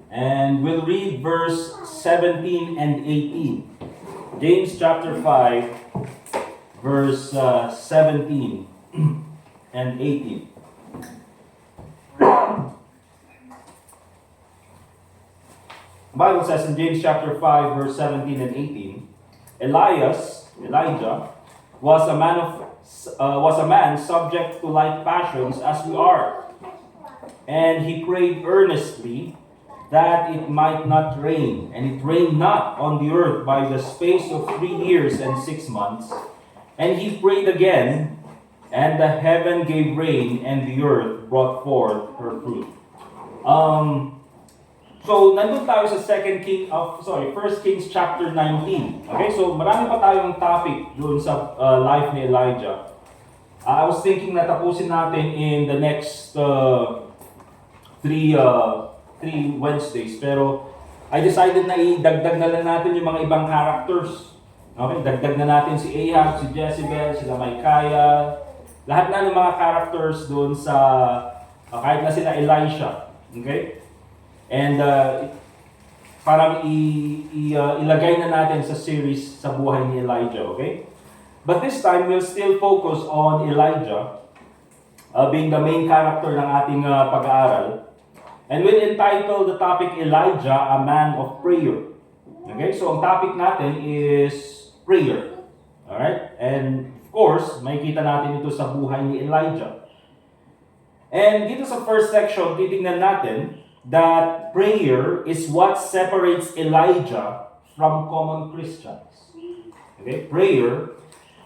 And we'll read verse 17 and 18. James chapter 5, verse 17 and 18. The Bible says in James chapter 5, verse 17 and 18, Elijah, was a man subject to like passions as we are. And he prayed earnestly that it might not rain. And it rained not on the earth by the space of 3 years and 6 months. And he prayed again, and the heaven gave rain, and the earth brought forth her fruit. So, nandun tayo sa First Kings chapter 19. Okay, so marami pa tayong topic doon sa life ni Elijah. I was thinking na tapusin natin in the next three Wednesdays, pero I decided na idagdag na lang natin yung mga ibang characters. Okay, dagdag na natin si Ahab, si Jezebel, sila Micaiah, lahat na ng mga characters doon sa kahit na sila Elisha. Okay? And parang ilagay na natin sa series sa buhay ni Elijah, okay? But this time, we'll still focus on Elijah being the main character ng ating pag-aaral. And we'll entitle the topic, Elijah, a Man of Prayer. Okay, so ang topic natin is prayer. Alright? And of course, makikita natin ito sa buhay ni Elijah. And dito sa first section, titingnan natin that prayer is what separates Elijah from common Christians. Okay? Prayer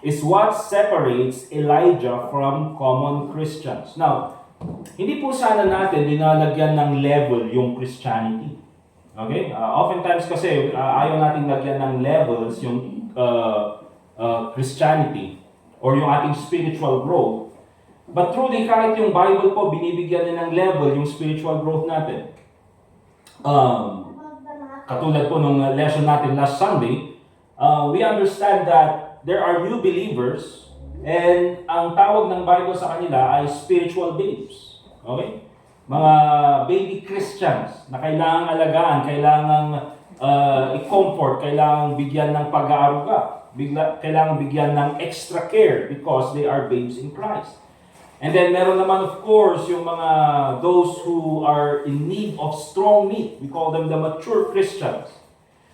is what separates Elijah from common Christians. Now, hindi po sana natin dinalagyan ng level yung Christianity. Okay? Oftentimes kasi ayaw nating lagyan ng levels yung Christianity or yung ating spiritual growth. But truly, kahit yung Bible po, binibigyan din ng level yung spiritual growth natin. Katulad po nung lesson natin last Sunday, we understand that there are new believers and ang tawag ng Bible sa kanila ay spiritual babes. Okay? Mga baby Christians na kailangang alagaan, kailangang i-comfort, kailangang bigyan ng pag-aaruga, kailangang bigyan ng extra care because they are babes in Christ. And then meron naman of course yung mga those who are in need of strong meat. We call them the mature Christians.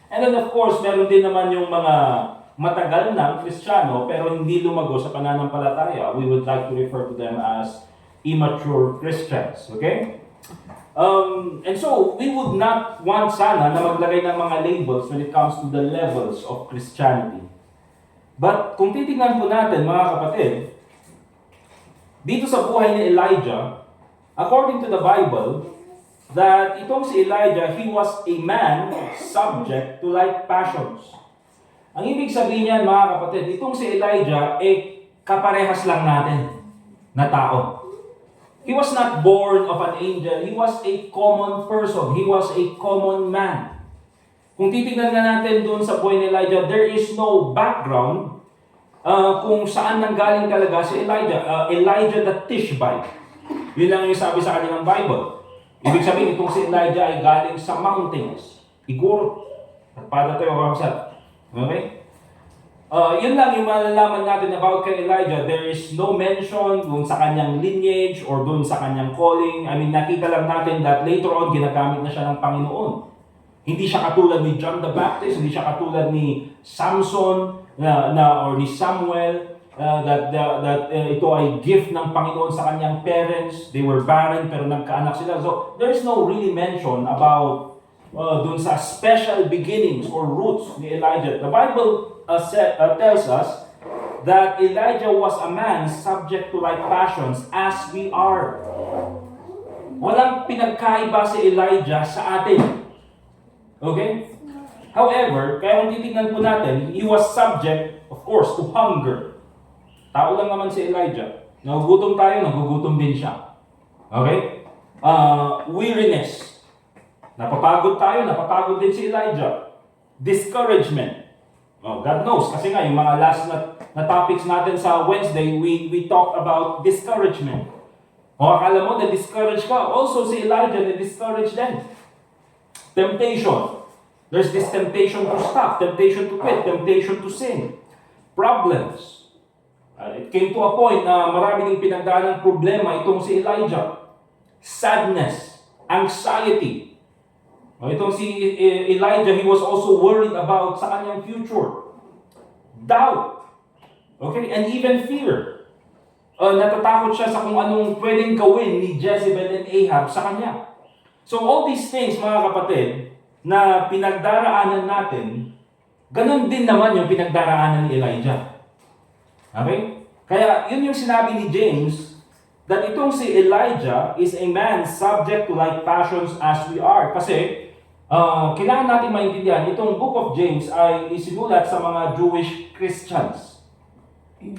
And then of course meron din naman yung mga matagal na Kristiyano pero hindi lumago sa pananampalataya. We would like to refer to them as immature Christians. Okay? And so we would not want sana na maglagay ng mga labels when it comes to the levels of Christianity. But kung titingnan po natin mga kapatid, dito sa buhay ni Elijah, according to the Bible, that itong si Elijah, he was a man subject to like passions. Ang ibig sabihin niyan, mga kapatid, itong si Elijah, kaparehas lang natin na tao. He was not born of an angel. He was a common person. He was a common man. Kung titignan nga natin doon sa buhay ni Elijah, there is no background kung saan nanggaling talaga si Elijah. Elijah the Tishbite. Yun lang yung sabi sa kanilang Bible. Ibig sabihin, itong si Elijah ay galing sa mountains. Igor. At pada tayo kakasat. Okay? Yun lang yung malalaman natin about kay Elijah. There is no mention dun sa kanyang lineage or dun sa kanyang calling. I mean, nakita lang natin that later on, ginagamit na siya ng Panginoon. Hindi siya katulad ni John the Baptist, hindi siya katulad ni Samson, or ni Samuel, that ito ay gift ng Panginoon sa kanyang parents. They were barren pero nagkaanak sila. So there's no really mention about dun sa special beginnings or roots ni Elijah. The Bible tells us that Elijah was a man subject to like passions as we are. Walang pinagkaiba si Elijah sa atin. Okay? However, kaya kung titignan po natin, he was subject, of course, to hunger. Tao lang naman si Elijah. Nagugutom tayo, nagugutom din siya. Okay? Weariness. Napapagod tayo, napapagod din si Elijah. Discouragement. God knows, kasi nga, yung mga last na topics natin sa Wednesday, we talked about discouragement. O akala mo, na-discourage ka. Also, si Elijah, na-discourage din. Temptation. There's this temptation to stop, temptation to quit, temptation to sin. Problems. It came to a point na marami ding pinagdaan ng problema itong si Elijah. Sadness, anxiety. Itong si Elijah, he was also worried about sa kanyang future. Doubt. Okay? And even fear. Natatakot siya sa kung anong pwedeng gawin ni Jezebel and Ahab sa kanya. So all these things, mga kapatid, na pinagdaraanan natin, ganun din naman yung pinagdaraanan ni Elijah. Okay? Kaya yun yung sinabi ni James, that itong si Elijah is a man subject to like passions as we are. Kasi, kailangan natin maintindihan, itong book of James ay isinulat sa mga Jewish Christians.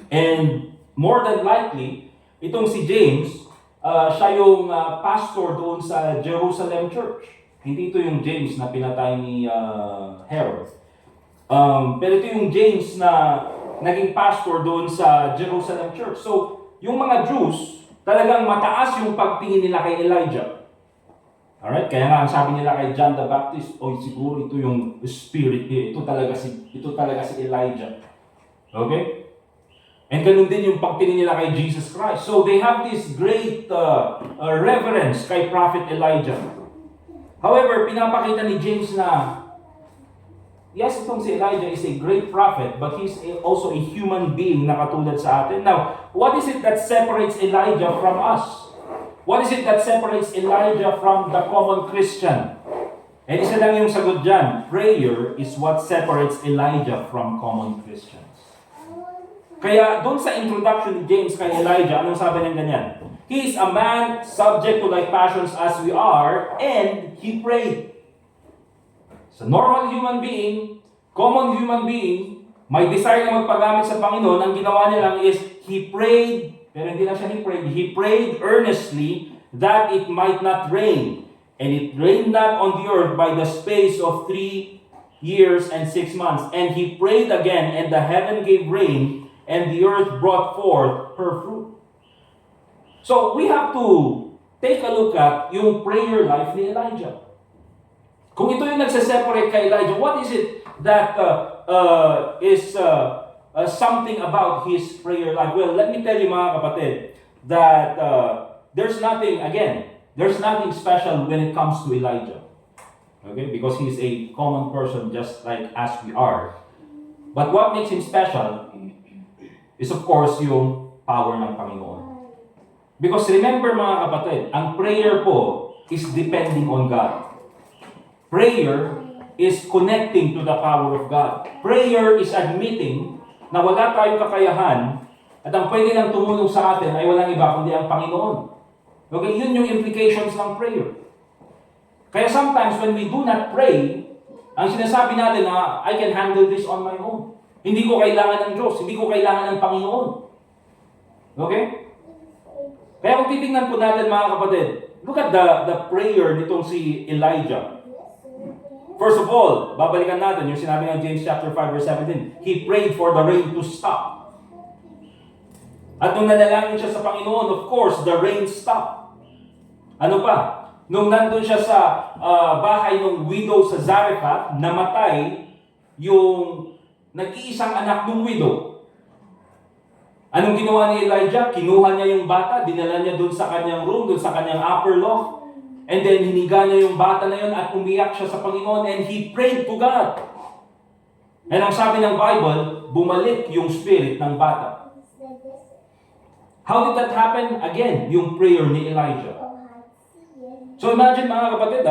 And more than likely, itong si James, siya yung pastor doon sa Jerusalem Church. Hindi ito yung James na pinatay ni Herod. Pero ito yung James na naging pastor doon sa Jerusalem Church. So, yung mga Jews, talagang mataas yung pagtingin nila kay Elijah. Alright? Kaya nga, ang sabi nila kay John the Baptist, siguro ito yung spirit niya. Ito talaga si Elijah. Okay? And ganun din yung pagtingin nila kay Jesus Christ. So they have this great reverence kay Prophet Elijah. However, pinapakita ni James na, yes, itong si Elijah is a great prophet, but he's also a human being na katulad sa atin. Now, what is it that separates Elijah from us? What is it that separates Elijah from the common Christian? And isa lang yung sagot dyan, prayer is what separates Elijah from common Christians. Kaya doon sa introduction ni James kay Elijah, anong sabi niya ganyan? He is a man subject to like passions as we are, and he prayed. Sa normal human being, common human being, may desire na magpagamit sa Panginoon, ang ginawa niya lang is, he prayed, pero hindi lang siya he prayed earnestly that it might not rain. And it rained not on the earth by the space of 3 years and 6 months. And he prayed again, and the heaven gave rain, and the earth brought forth her fruit. So, we have to take a look at yung prayer life ni Elijah. Kung ito yung nagse-separate kay Elijah, what is it that is something about his prayer life? Well, let me tell you mga kapatid, that there's nothing special when it comes to Elijah. Okay? Because he's a common person just like as we are. But what makes him special is of course yung power ng Panginoon. Because remember mga kapatid, ang prayer po is depending on God. Prayer is connecting to the power of God. Prayer is admitting na wala tayong kakayahan at ang pwede lang tumulong sa atin ay walang iba kundi ang Panginoon. Okay, yun yung implications ng prayer. Kaya sometimes when we do not pray, ang sinasabi natin na I can handle this on my own. Hindi ko kailangan ng Diyos, hindi ko kailangan ng Panginoon. Okay? Kaya kung titingnan po natin mga kapatid, look at the prayer nitong si Elijah. First of all, babalikan natin yung sinabi ng James chapter 5 verse 17. He prayed for the rain to stop. At nung nanalangin siya sa Panginoon, of course, the rain stopped. Ano pa? Nung nandun siya sa bahay ng widow sa Zarephath, namatay yung nag-iisang anak ng widow. Anong ginawa ni Elijah? Kinuha niya yung bata, dinala niya dun sa kanyang room, dun sa kanyang upper loft, and then hiniga niya yung bata na yun at umiyak siya sa Panginoon and he prayed to God. And ang sabi ng Bible, bumalik yung spirit ng bata. How did that happen? Again, yung prayer ni Elijah. So imagine mga kapatid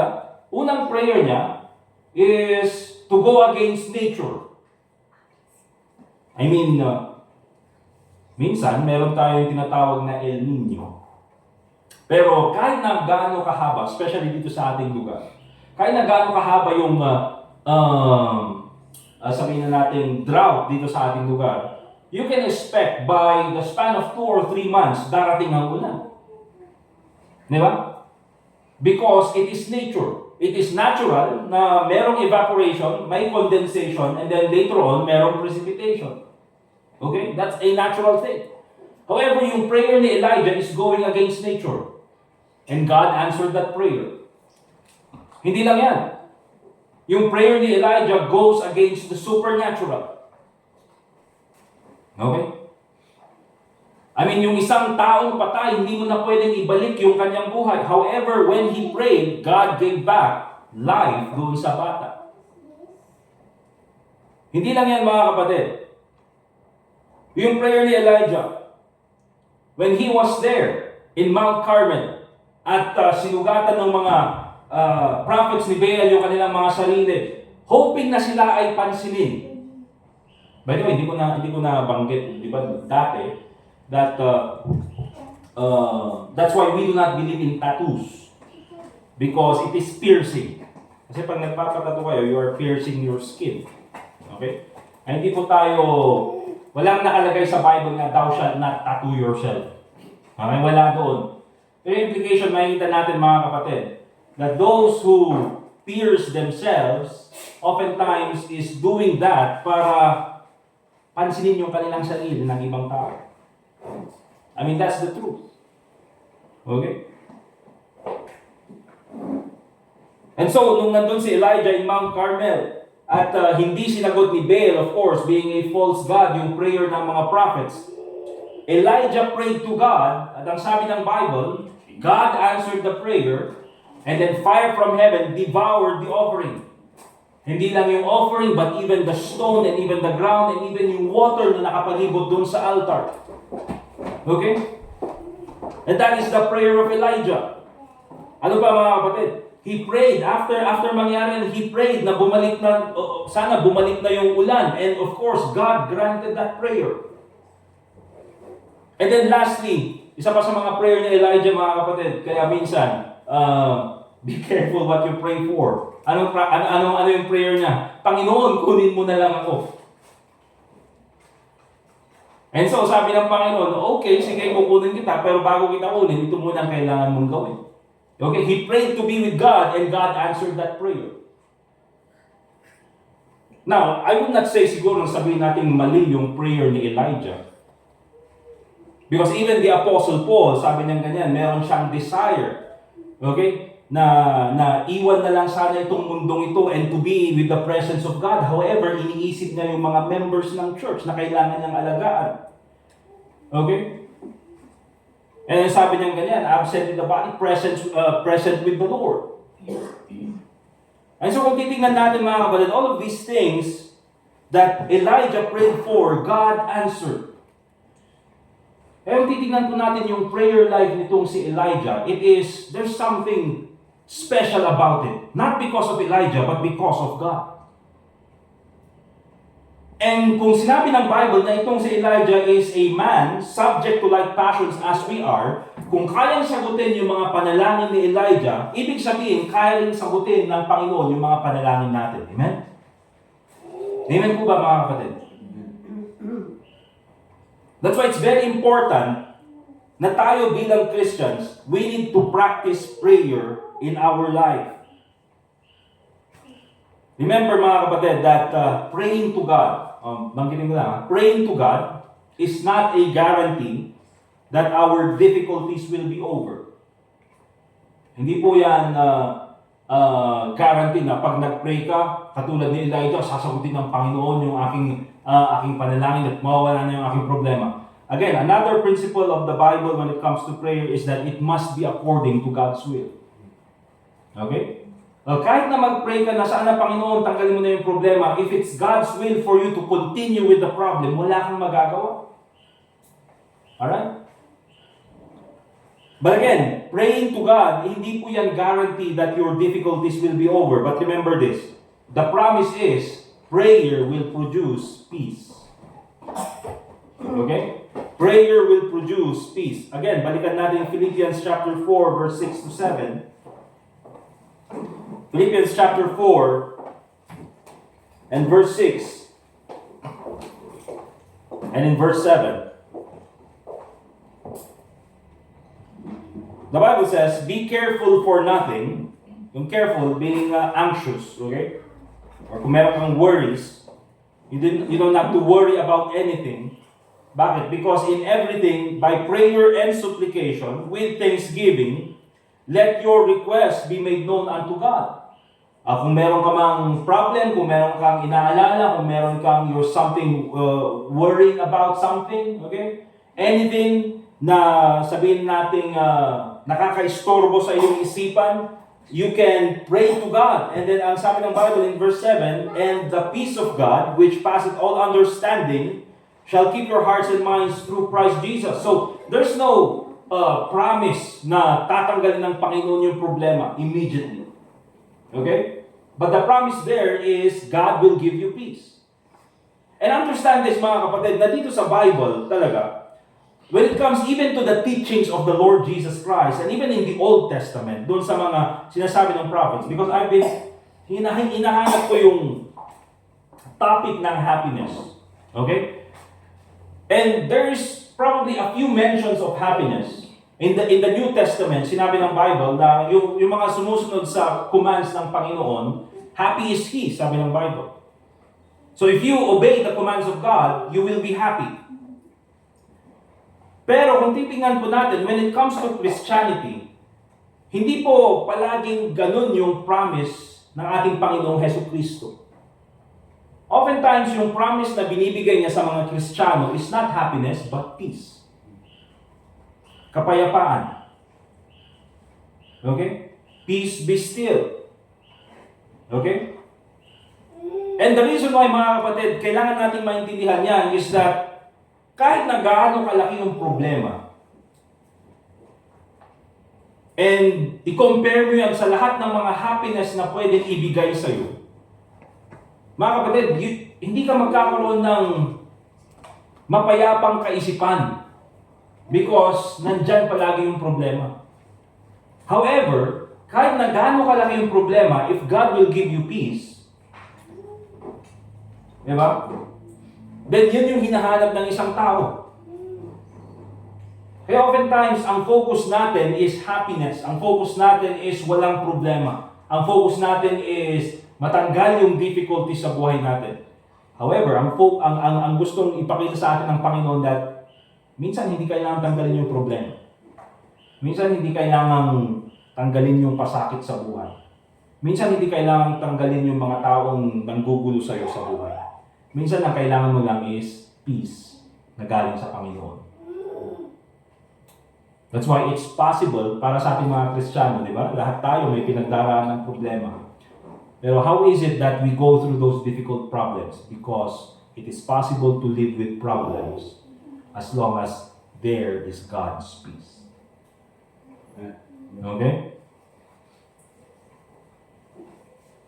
unang prayer niya is to go against nature. I mean, minsan meron tayong tinatawag na El Nino. Pero kahit na gaano kahaba, especially dito sa ating lugar, kahit na gaano kahaba yung sabihin na natin drought dito sa ating lugar, you can expect by the span of 2 or 3 months, darating ang ulan. Di ba? Because it is nature. It is natural na merong evaporation, may condensation, and then later on, merong precipitation. Okay? That's a natural thing. However, yung prayer ni Elijah is going against nature. And God answered that prayer. Hindi lang yan. Yung prayer ni Elijah goes against the supernatural. Okay? I mean, yung isang taong patay, hindi mo na pwedeng ibalik yung kanyang buhay. However, when he prayed, God gave back life doon sa bata. Hindi lang yan, mga kapatid. Yung prayer ni Elijah, when he was there in Mount Carmel, at sinugatan ng mga prophets ni Baal yung kanilang mga sarili, hoping na sila ay pansinin. By the way, hindi ko na banggit, di ba, dati, that that's why we do not believe in tattoos. Because it is piercing. Kasi pag nagpapatato kayo, you are piercing your skin. Okay? Ay hindi po tayo, walang nakalagay sa Bible na thou shalt not tattoo yourself. Okay? Wala doon. Pero yung implication, makikita natin mga kapatid, that those who pierce themselves, oftentimes is doing that para pansinin yung kanilang sarili ng ibang tao. I mean, that's the truth. Okay? And so, nung nandun si Elijah in Mount Carmel, at hindi sinagot ni Baal, of course, being a false god, yung prayer ng mga prophets, Elijah prayed to God, at ang sabi ng Bible, God answered the prayer, and then fire from heaven devoured the offering. Hindi lang yung offering, but even the stone, and even the ground, and even yung water na nakapalibot doon sa altar. Okay? And that is the prayer of Elijah. Ano pa mga kapatid? He prayed, after mangyari, he prayed na bumalik na, sana bumalik na yung ulan. And of course, God granted that prayer. And then lastly, isa pa sa mga prayer ni Elijah mga kapatid, kaya minsan, be careful what you pray for. Ano yung prayer niya? Panginoon, kunin mo na lang ako. And so, sabi ng Panginoon, okay, sige, kukunin kita, pero bago kita kunin, ito muna ang kailangan mong gawin. Okay, he prayed to be with God, and God answered that prayer. Now, I would not say siguro sabihin natin mali yung prayer ni Elijah. Because even the Apostle Paul, sabi niya ganyan, meron siyang desire. Okay? Na iwan na lang sana itong mundong ito and to be with the presence of God. However, iniisip niya yung mga members ng church na kailangan niyang alagaan. Okay? And sabi niya ganyan, absent in the body, present with the Lord. And so kung titingnan natin mga kapatid, all of these things that Elijah prayed for, God answered. Kaya kung titingnan po natin yung prayer life nitong si Elijah, there's something special about it. Not because of Elijah, but because of God. And kung sinabi ng Bible na itong si Elijah is a man subject to like passions as we are, kung kayang sagutin yung mga panalangin ni Elijah, ibig sabihin, kaya rin sagutin ng Panginoon yung mga panalangin natin. Amen? Amen po ba mga kapatid? That's why it's very important na tayo bilang Christians, we need to practice prayer in our life. Remember mga kapatid that praying to God, banggitin ko lang, praying to God is not a guarantee that our difficulties will be over. Hindi po yan guarantee na pag nag-pray ka, katulad ni Elijah, sasagutin ng Panginoon yung aking panalangin at mawawala na yung aking problema. Again, another principle of the Bible when it comes to prayer is that it must be according to God's will. Okay? Kahit na mag-pray ka na sana Panginoon, tanggalin mo na yung problema, if it's God's will for you to continue with the problem, wala kang magagawa. Alright? But again, praying to God, hindi po yan guarantee that your difficulties will be over. But remember this, the promise is, prayer will produce peace. Okay? Prayer will produce peace. Again, balikan natin Philippians chapter 4, verse 6 to 7. Philippians chapter 4 and verse 6. And in verse 7. The Bible says, be careful for nothing. Yung careful, being anxious, okay? Or kung meron kang worries, you don't have to worry about anything. Bakit? Because in everything, by prayer and supplication, with thanksgiving, let your requests be made known unto God. Kung meron ka mang problem, kung meron kang inaalala, kung meron kang you're something worrying about something, okay? Anything na sabihin nating nakaka-istorbo sa iyong isipan, you can pray to God. And then ang sabi ng Bible in verse 7, and the peace of God, which passeth all understanding, shall keep your hearts and minds through Christ Jesus. So, there's no promise na tatanggalin ng Panginoon yung problema immediately. Okay? But the promise there is God will give you peace. And understand this mga kapatid, na dito sa Bible talaga, when it comes even to the teachings of the Lord Jesus Christ, and even in the Old Testament, doon sa mga sinasabi ng prophets, because I've been, hinahanap ko yung topic ng happiness. Okay? And there's probably a few mentions of happiness. In the New Testament, sinabi ng Bible na yung mga sumusunod sa commands ng Panginoon, happy is He, sabi ng Bible. So if you obey the commands of God, you will be happy. Pero kung titingnan po natin, when it comes to Christianity, hindi po palaging ganun yung promise ng ating Panginoong Hesukristo. Oftentimes, yung promise na binibigay niya sa mga Kristiyano is not happiness, but peace. Kapayapaan. Okay? Peace be still. Okay? And the reason why, mga kapatid, kailangan natin maintindihan yan is that kahit na gaano kalaki yung problema, and i-compare mo yan sa lahat ng mga happiness na pwedeng ibigay sa'yo, mga kapatid, hindi ka magkakaroon ng mapayapang kaisipan because nandyan palagi yung problema. However, kahit na gaano kalaki yung problema, if God will give you peace, diba? Then yun yung hinahanap ng isang tao. Kaya oftentimes, ang focus natin is happiness. Ang focus natin is walang problema. Ang focus natin is matanggal yung difficulty sa buhay natin. However, ang gustong ipakita sa atin ng Panginoon that minsan hindi kailangan tanggalin yung problema. Minsan hindi kailangan tanggalin yung pasakit sa buhay. Minsan hindi kailangan tanggalin yung mga taong nanggugulo sa'yo sa buhay. Minsan ang kailangan mo lang is peace na galing sa Panginoon. That's why it's possible para sa ating mga Kristiyano, di ba? Lahat tayo may pinagdaraanan ng problema. Pero how is it that we go through those difficult problems? Because it is possible to live with problems as long as there is God's peace. Okay?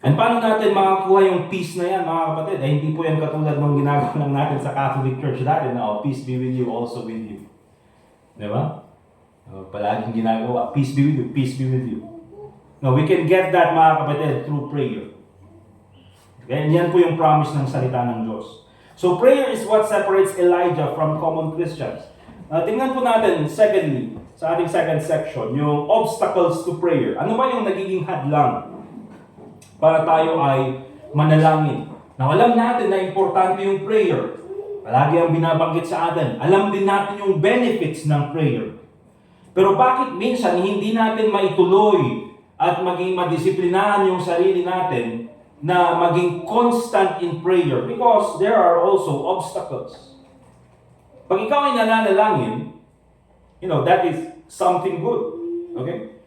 And paano natin makakuha yung peace na yan, mga kapatid? Eh, hindi po yan katulad ng ginagawa lang natin sa Catholic Church dati na, peace be with you, also with you. Di ba? Palaging ginagawa, peace be with you, peace be with you. No, we can get that, mga kapatid, through prayer. And yan po yung promise ng salita ng Diyos. So prayer is what separates Elijah from common Christians. Tingnan po natin, secondly, sa ating second section, yung obstacles to prayer. Ano ba yung nagiging hadlang para tayo ay manalangin? Now, alam natin na importante yung prayer. Palagi ang binabanggit sa atin. Alam din natin yung benefits ng prayer. Pero bakit minsan hindi natin maituloy at maging madisiplinahan yung sarili natin na maging constant in prayer? Because there are also obstacles. Pag ikaw ay nananalangin, that is something good. Okay?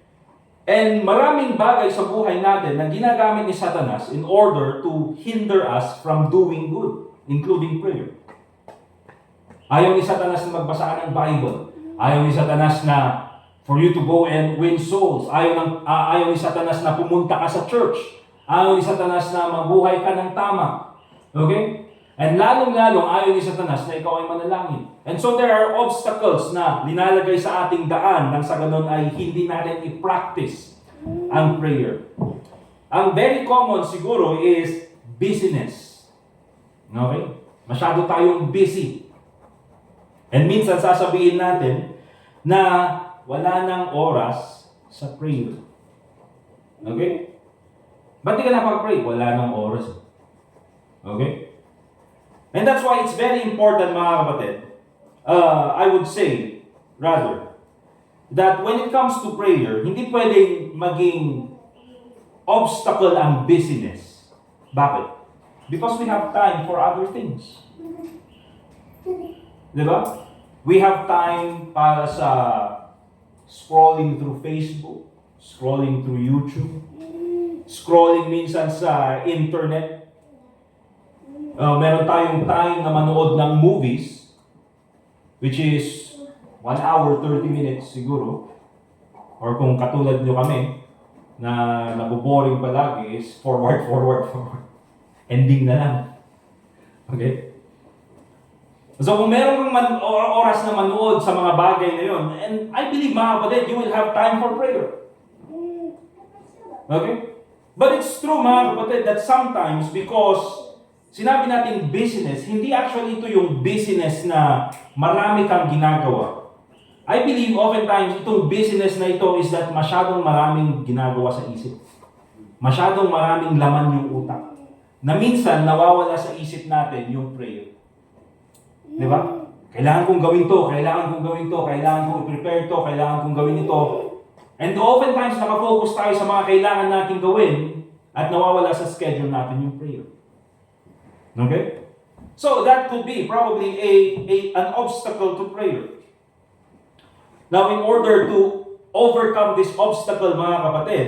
And maraming bagay sa buhay natin na ginagamit ni Satanas in order to hinder us from doing good, including prayer. Ayaw ni Satanas na magbasa ka ng Bible. Ayaw ni Satanas na for you to go and win souls. Ayaw ni Satanas na pumunta ka sa church. Ayaw ni Satanas na mabuhay ka ng tama. Okay? And lalong-lalong ayaw ni Satanas na ikaw ay manalangin. And so there are obstacles na linalagay sa ating daan nang sa ganun ay hindi natin i-practice ang prayer. Ang very common siguro is busyness. Okay? Masyado tayong busy. And minsan sasabihin natin na wala nang oras sa prayer. Okay? Ba't di ka napag-pray? Wala nang oras. Okay? And that's why it's very important, mga kapatid, I would say, rather, that when it comes to prayer, hindi pwedeng maging obstacle ang busyness. Bakit? Because we have time for other things. Diba? We have time para sa scrolling through Facebook, scrolling through YouTube, scrolling minsan sa internet. Meron tayong time na manood ng movies, which is 1 hour, 30 minutes siguro. Or kung katulad nyo kami, na naboboring palagi is forward. Ending na lang. Okay? So kung meron kang oras na manood sa mga bagay na yun, and I believe mga kapatid, you will have time for prayer. Okay? But it's true mga kapatid that sometimes because sinabi natin business, hindi actually ito yung business na marami kang ginagawa. I believe oftentimes itong business na ito is that masyadong maraming ginagawa sa isip. Masyadong maraming laman yung utak. Na minsan nawawala sa isip natin yung prayer. Di ba? Kailangan kong gawin to, kailangan kong gawin to, kailangan kong i-prepare to, kailangan kong gawin ito. And oftentimes nakafocus tayo sa mga kailangan natin gawin at nawawala sa schedule natin yung prayer. Okay? So that could be probably an obstacle to prayer. Now in order to overcome this obstacle mga kapatid,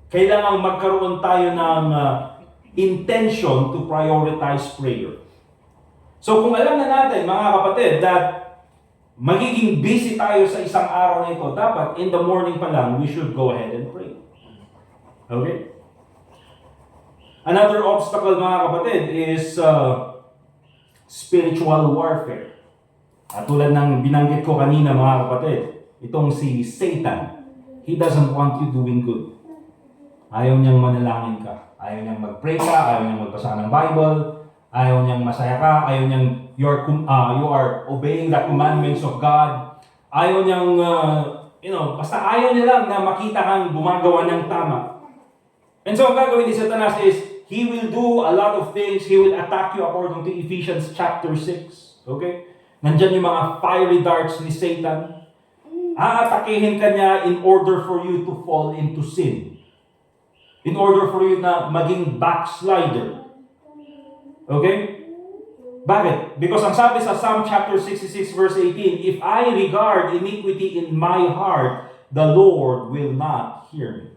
kailangan magkaroon tayo ng intention to prioritize prayer. So kung alam na natin mga kapatid that magiging busy tayo sa isang araw na ito, dapat in the morning pa lang we should go ahead and pray. Okay? Another obstacle mga kapatid is spiritual warfare. At tulad ng binanggit ko kanina mga kapatid, itong si Satan, he doesn't want you doing good. Ayaw niyang manalangin ka. Ayaw niyang mag-pray ka, ayaw niyang magbasa ng Bible, ayaw niyang masaya ka, ayaw niyang you are obeying the commandments of God. Ayaw niyang, basta ayaw niya lang na makita kang gumagawa ng tama. And so ang gagawin ni Satanas is, he will do a lot of things. He will attack you according to Ephesians chapter 6. Okay? Nandyan yung mga fiery darts ni Satan. Aatakihin ka niya in order for you to fall into sin. In order for you na maging backslider. Okay? Bakit? Because ang sabi sa Psalm chapter 66 verse 18, if I regard iniquity in my heart, the Lord will not hear me.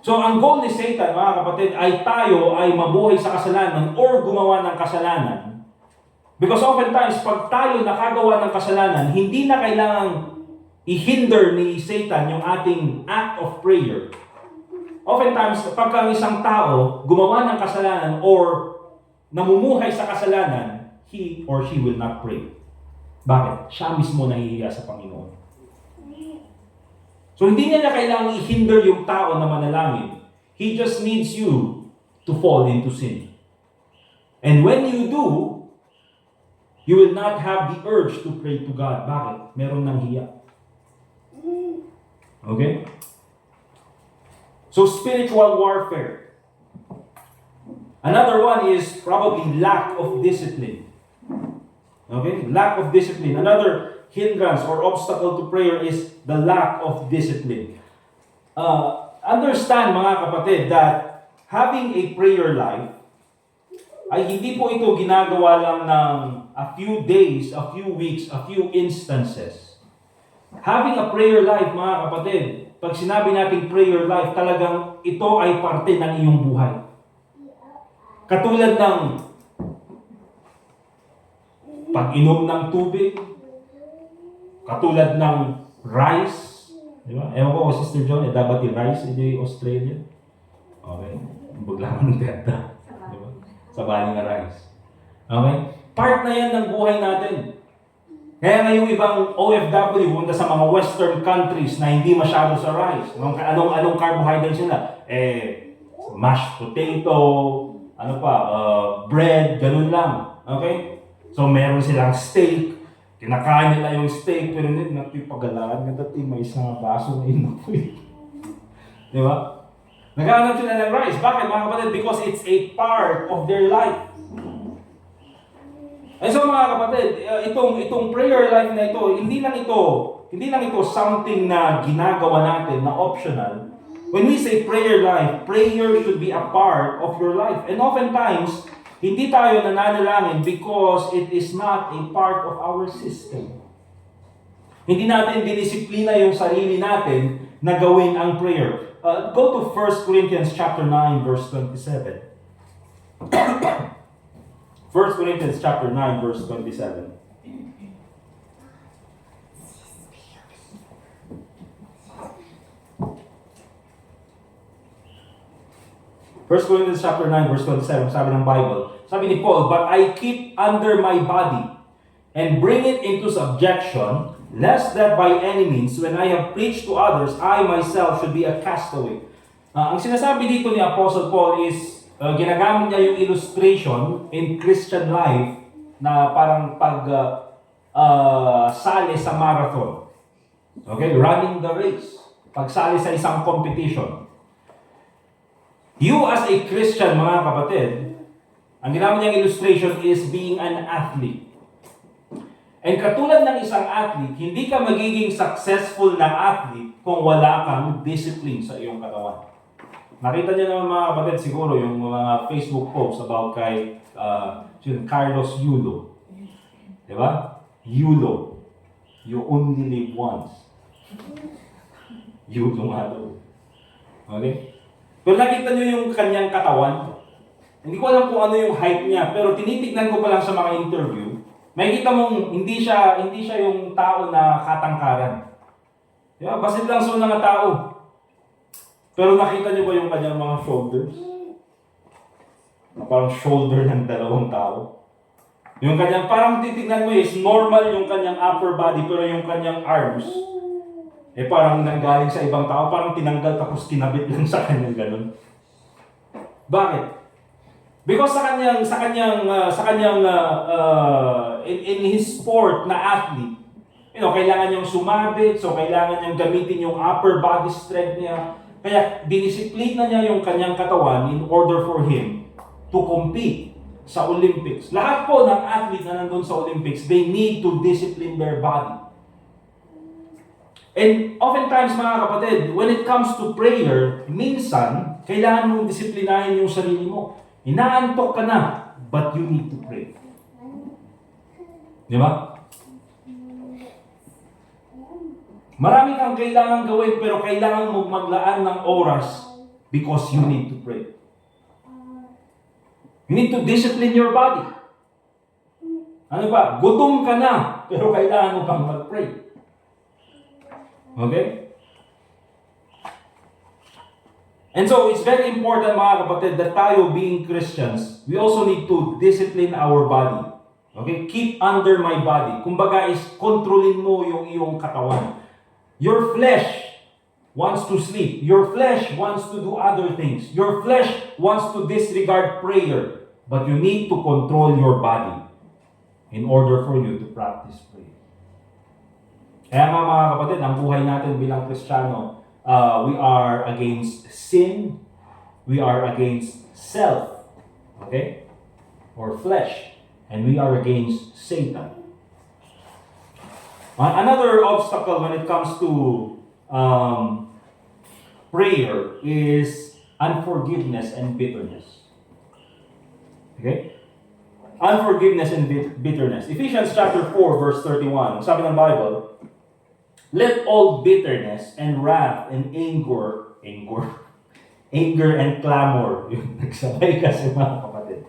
So ang goal ni Satan, mga kapatid, ay tayo ay mabuhay sa kasalanan or gumawa ng kasalanan. Because oftentimes, pag tayo nakagawa ng kasalanan, hindi na kailangang i-hinder ni Satan yung ating act of prayer. Oftentimes, pagka isang tao gumawa ng kasalanan or namumuhay sa kasalanan, he or she will not pray. Bakit? Siya mismo nahihiya sa Panginoon. So hindi niya kailangang i-hinder yung tao na manalangin. He just needs you to fall into sin. And when you do, you will not have the urge to pray to God. Bakit? Meron ng hiya. Okay? So spiritual warfare. Another one is probably lack of discipline. Okay? Lack of discipline. Another hindrance or obstacle to prayer is the lack of discipline. Understand mga kapatid that having a prayer life ay hindi po ito ginagawa lang ng a few days, a few weeks, a few instances. Having a prayer life mga kapatid, pag sinabi natin prayer life, talagang ito ay parte ng iyong buhay. Katulad ng pag-inom ng tubig, katulad ng rice, di ba? Ewan ko, Sister John, dapat yung rice in Australia. Okay, buglaman ng ganda. Di ba? Sabali nga rice. Okay? Part na yan ng buhay natin. Kaya nga yung ibang OFW, punta sa mga western countries na hindi masyado sa rice. Anong carbohydrates sila? Mashed potato, bread, ganun lang. Okay? So meron silang steak, kinakain nila yung steak, pero hindi natipagalaan nga dati may isang baso na inuwi. Di ba? Naghahanap sila ng rice. Bakit mga kapatid? Because it's a part of their life. And so mga kapatid, itong prayer life na ito, hindi lang ito something na ginagawa natin na optional, When we say prayer life, prayer should be a part of your life. And oftentimes, hindi tayo nananalangin because it is not a part of our system. Hindi natin dinisiplina yung sarili natin na gawin ang prayer. Go to 1 Corinthians chapter 9, verse 27. 1 Corinthians chapter 9, verse 27. 1 Corinthians chapter 9, verse 27, sabi ng Bible, sabi ni Paul, "But I keep under my body and bring it into subjection, lest that by any means, when I have preached to others, I myself should be a castaway." Ang sinasabi dito ni Apostle Paul is, ginagamit niya yung illustration in Christian life na parang sali sa marathon. Okay? Running the race. Pagsali sa isang competition. You as a Christian, mga kapatid, ang ginamit niyang illustration is being an athlete. And katulad ng isang athlete, hindi ka magiging successful na athlete kung wala kang discipline sa iyong katawan. Nakita niyo naman mga kapatid siguro yung mga Facebook posts about kay Carlos Yulo. Diba? Yulo. You only live once. Yulo nga daw. Okay? Pero nakita niyo yung kanyang katawan. Hindi ko alam kung ano yung height niya, pero tinitignan ko pa lang sa mga interview. Makikita mong hindi siya yung tao na katangkaran. Diba? Basit lang sa mga tao. Pero nakita niyo ba yung kanyang mga shoulders? Parang shoulder ng dalawang tao. Yung kanyang, parang titignan mo is normal yung kanyang upper body, pero yung kanyang arms, parang nanggaling sa ibang tao, parang tinanggal tapos kinabit lang sa kanyang ganun. Bakit? Because in his sport na athlete, kailangan niyang sumabit, so kailangan niyang gamitin yung upper body strength niya. Kaya dinisiplina niya yung kanyang katawan in order for him to compete sa Olympics. Lahat po ng athlete na nandun sa Olympics, they need to discipline their body. And oftentimes mga kapatid, when it comes to prayer, minsan, kailangan mong disiplinahin yung sarili mo. Inaantok ka na, but you need to pray. Di ba? Marami kang kailangan gawin, pero kailangan mong maglaan ng oras because you need to pray. You need to discipline your body. Ano ba? Gutom ka na, pero kailangan mo pang mag-pray. Okay? And so, it's very important mga kapatid that tayo being Christians, we also need to discipline our body. Okay? Keep under my body. Kumbaga is, kontrolin mo yung iyong katawan. Your flesh wants to sleep. Your flesh wants to do other things. Your flesh wants to disregard prayer. But you need to control your body in order for you to practice prayer. Kaya nga mga kapatid, ang buhay natin bilang Kristiyano, we are against sin, we are against self, okay? Or flesh, and we are against Satan. Another obstacle when it comes to prayer is unforgiveness and bitterness. Okay? Unforgiveness and bitterness. Ephesians chapter 4, verse 31, sabi ng Bible, "Let all bitterness and wrath and anger and clamor." Nagsabay kasi mga kapatid.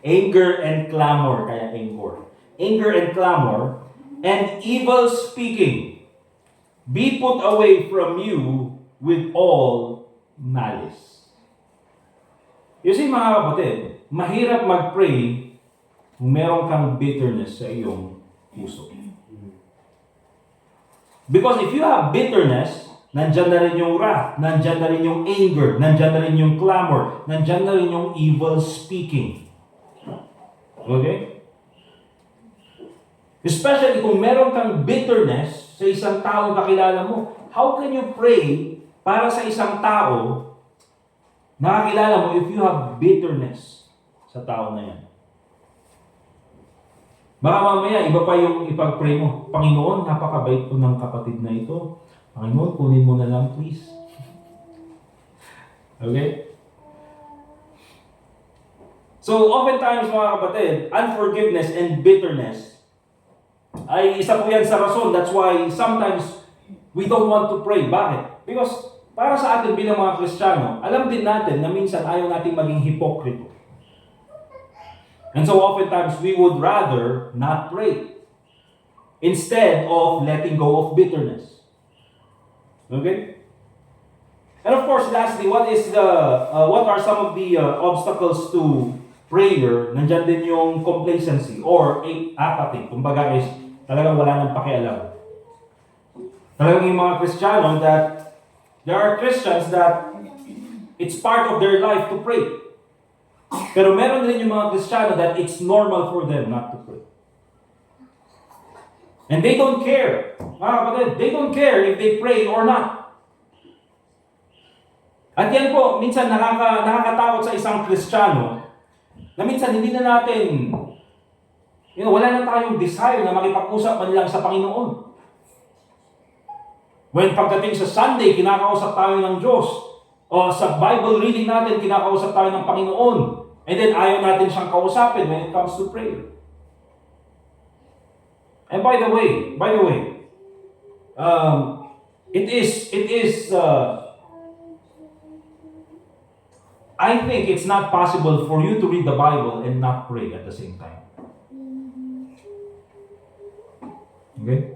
Anger and clamor, kaya anger. Anger and clamor and evil speaking be put away from you with all malice. You see mga kapatid, mahirap mag-pray kung meron kang bitterness sa iyong puso. Because if you have bitterness, nandyan na rin yung wrath, nandyan na rin yung anger, nandyan na rin yung clamor, nandyan na rin yung evil speaking. Okay? Especially kung meron kang bitterness sa isang tao na kakilala mo, how can you pray para sa isang tao na kakilala mo if you have bitterness sa tao na yan? Baka mamaya, iba pa yung ipag-pray mo. Panginoon, napakabait po ng kapatid na ito. Panginoon, kunin mo na lang please. Okay? So, oftentimes mga kapatid, unforgiveness and bitterness ay isa po yan sa rason. That's why sometimes we don't want to pray. Bakit? Because para sa atin bilang mga Kristiyano, alam din natin na minsan ayaw nating maging hipokrito. And so oftentimes we would rather not pray instead of letting go of bitterness. Okay? And of course, lastly, what are some of the obstacles to prayer? Nandiyan din yung complacency or apathy. Kumbaga is talagang wala nang pakialam. Talagang yung mga Kristiyano that there are Christians that it's part of their life to pray. Pero meron din yung mga Kristiyano that it's normal for them not to pray. And they don't care. Mga kapatid, they don't care if they pray or not. At yan po, minsan nakakatakot sa isang Kristiyano na minsan hindi na natin, wala na tayong desire na makipag-usap man lang sa Panginoon. When pagdating sa Sunday, kinakausap tayo ng Diyos. O sa Bible reading natin, kinakausap tayo ng Panginoon. And then ayaw natin siyang kausapin when it comes to prayer. And by the way, it is I think it's not possible for you to read the Bible and not pray at the same time. Okay?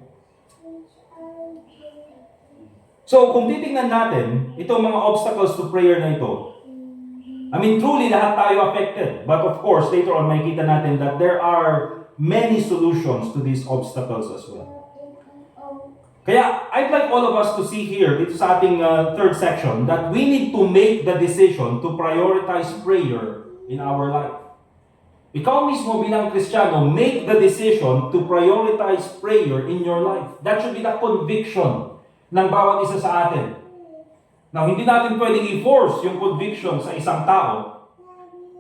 So, kung titingnan natin, itong mga obstacles to prayer na ito, I mean, truly lahat tayo affected. But of course, later on, makikita natin that there are many solutions to these obstacles as well. Kaya, I'd like all of us to see here, dito sa ating third section, that we need to make the decision to prioritize prayer in our life. Ikaw mismo bilang Kristiyano, make the decision to prioritize prayer in your life. That should be the conviction ng bawat isa sa atin. Now, hindi natin pwedeng i-force yung conviction sa isang tao.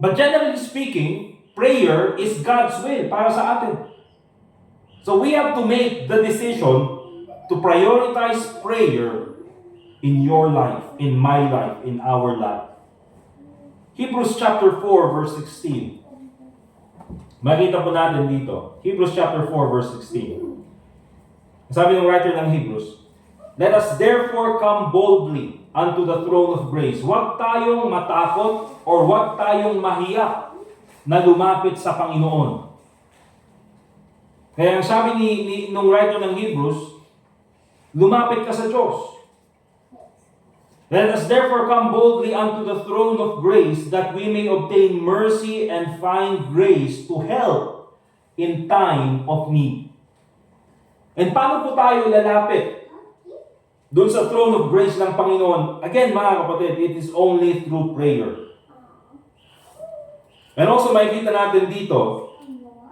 But generally speaking, prayer is God's will para sa atin. So we have to make the decision to prioritize prayer in your life, in my life, in our life. Hebrews chapter 4 verse 16. Makita po natin dito. Hebrews chapter 4 verse 16. Sabi ng writer ng Hebrews, let us therefore come boldly unto the throne of grace. Huwag tayong matakot or huwag tayong mahiya na lumapit sa Panginoon. Kaya ang sabi nung writer ng Hebrews, lumapit ka sa Diyos. Let us therefore come boldly unto the throne of grace that we may obtain mercy and find grace to help in time of need. And paano po tayo lalapit doon sa throne of grace ng Panginoon? Again, mga kapatid, it is only through prayer. And also makikita natin dito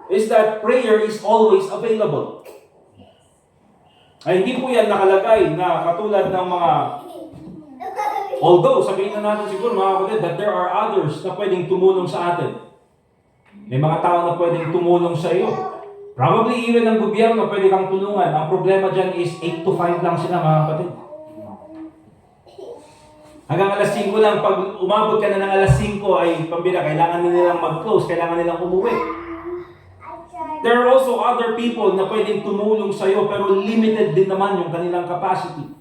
is that prayer is always available. Ay hindi po yan nakalagay na katulad ng mga, although sabihin na natin siguro mga kapatid that there are others na pwedeng tumulong sa atin. May mga tao na pwedeng tumulong sa iyo. Probably even ang gobyerno pwede kang tulungan. Ang problema dyan is 8 to 5 lang sila mga kapatid. Hanggang alas 5 lang, pag umabot ka na ng alas 5 ay pambira, kailangan nilang mag-close, kailangan nilang umuwi. There are also other people na pwedeng tumulong sa iyo pero limited din naman yung kanilang capacity.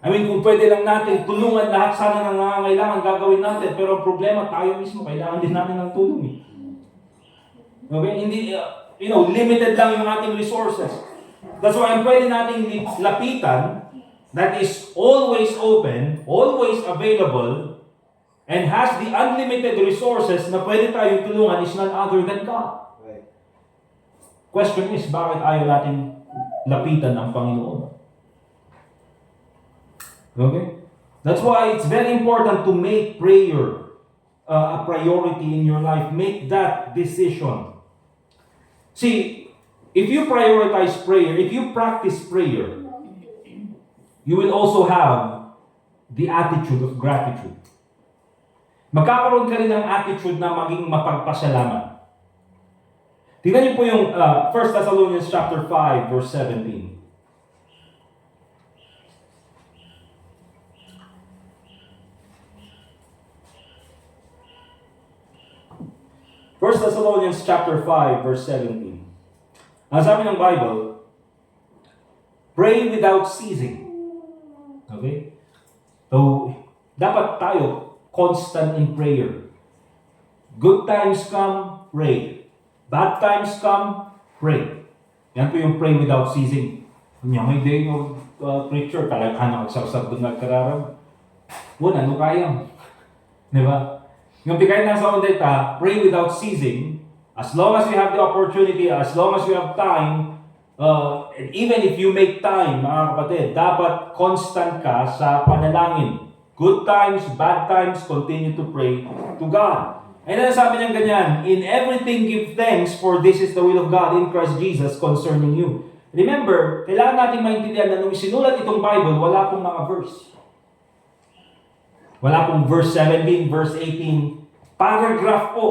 I mean, kung pwede lang natin tulungan lahat sana ng nangangailangan gagawin natin, pero ang problema tayo mismo, kailangan din natin ng tulong. Okay? Hindi, limited lang yung ating resources. That's why ang pwede nating lapitan that is always open, always available, and has the unlimited resources na pwede tayong tulungan is none other than God. Question is, bakit ayaw natin lapitan ang Panginoon? Okay? That's why it's very important to make prayer a priority in your life. Make that decision. See, if you prioritize prayer, if you practice prayer, you will also have the attitude of gratitude. Magkakaroon ka rin ng attitude na maging mapagpasalamat. Tingnan niyo po yung 1 Thessalonians chapter 5 verse 17. Thessalonians chapter 5, verse 17. Ang sabi ng Bible, pray without ceasing. Okay? So, dapat tayo constant in prayer. Good times come, pray. Bad times come, pray. Yan po yung pray without ceasing. May day of preacher, talaga nakagsabsab doon nagkararag. Wala, ano kaya? Diba? Yung bigay na sa ondeta, pray without ceasing. As long as you have the opportunity, as long as you have time, and even if you make time, mga kapatid, dapat constant ka sa panalangin. Good times, bad times, continue to pray to God. And then sabi niya ganyan, in everything give thanks, for this is the will of God in Christ Jesus concerning you. Remember, kailangan natin maintindihan na nung sinulat itong Bible, wala pong mga verse. Wala pong verse 17, verse 18. Paragraph po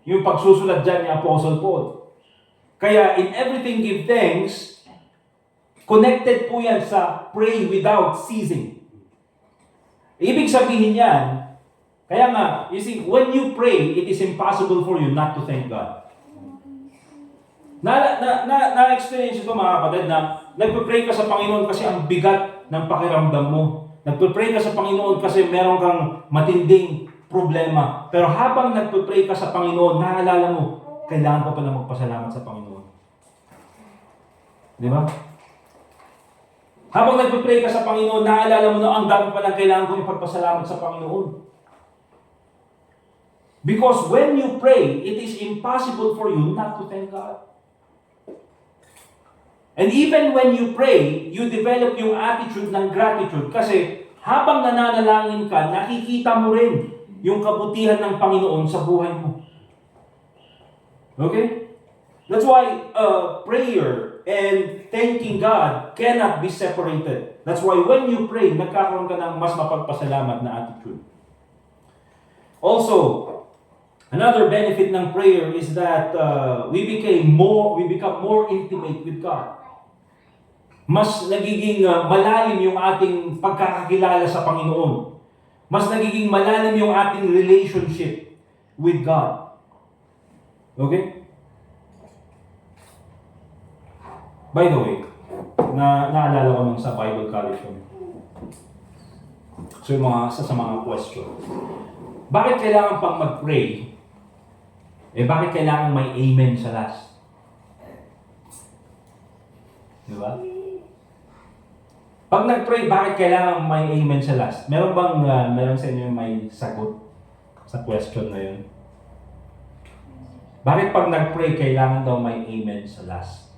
yung pagsusulat dyan ni Apostle Paul. Kaya in everything give thanks, connected po yan sa pray without ceasing. Ibig sabihin yan, kaya nga, you see, when you pray, it is impossible for you not to thank God. Na-experience ito mga kapatid na nagpe-pray ka sa Panginoon kasi ang bigat ng pakiramdam mo. Nagpe-pray ka sa Panginoon kasi meron kang matinding problema. Pero habang nagpe-pray ka sa Panginoon, naalala mo, kailangan ko pala magpasalamat sa Panginoon. Di ba? Habang nagpe-pray ka sa Panginoon, naalala mo na ang dami palang kailangan ko ipagpasalamat sa Panginoon. Because when you pray, it is impossible for you not to thank God. And even when you pray, you develop yung attitude ng gratitude kasi habang nananalangin ka, nakikita mo rin yung kabutihan ng Panginoon sa buhay mo. Okay? That's why prayer and thanking God cannot be separated. That's why when you pray, nagkakaroon ka ng mas mapagpasalamat na attitude. Also, another benefit ng prayer is that we become more intimate with God. Mas nagiging malalim yung ating pagkakakilala sa Panginoon. Mas nagiging malalim yung ating relationship with God. Okay? By the way, naalala ko nung sa Bible College kami. So yung sa mga question. Bakit kailangan pang mag-pray? Bakit kailangan may amen sa last? Diba? Pag nag-pray, bakit kailangan may amen sa last? Meron sa inyo may sagot sa question na yun? Bakit pag nag-pray, kailangan daw may amen sa last?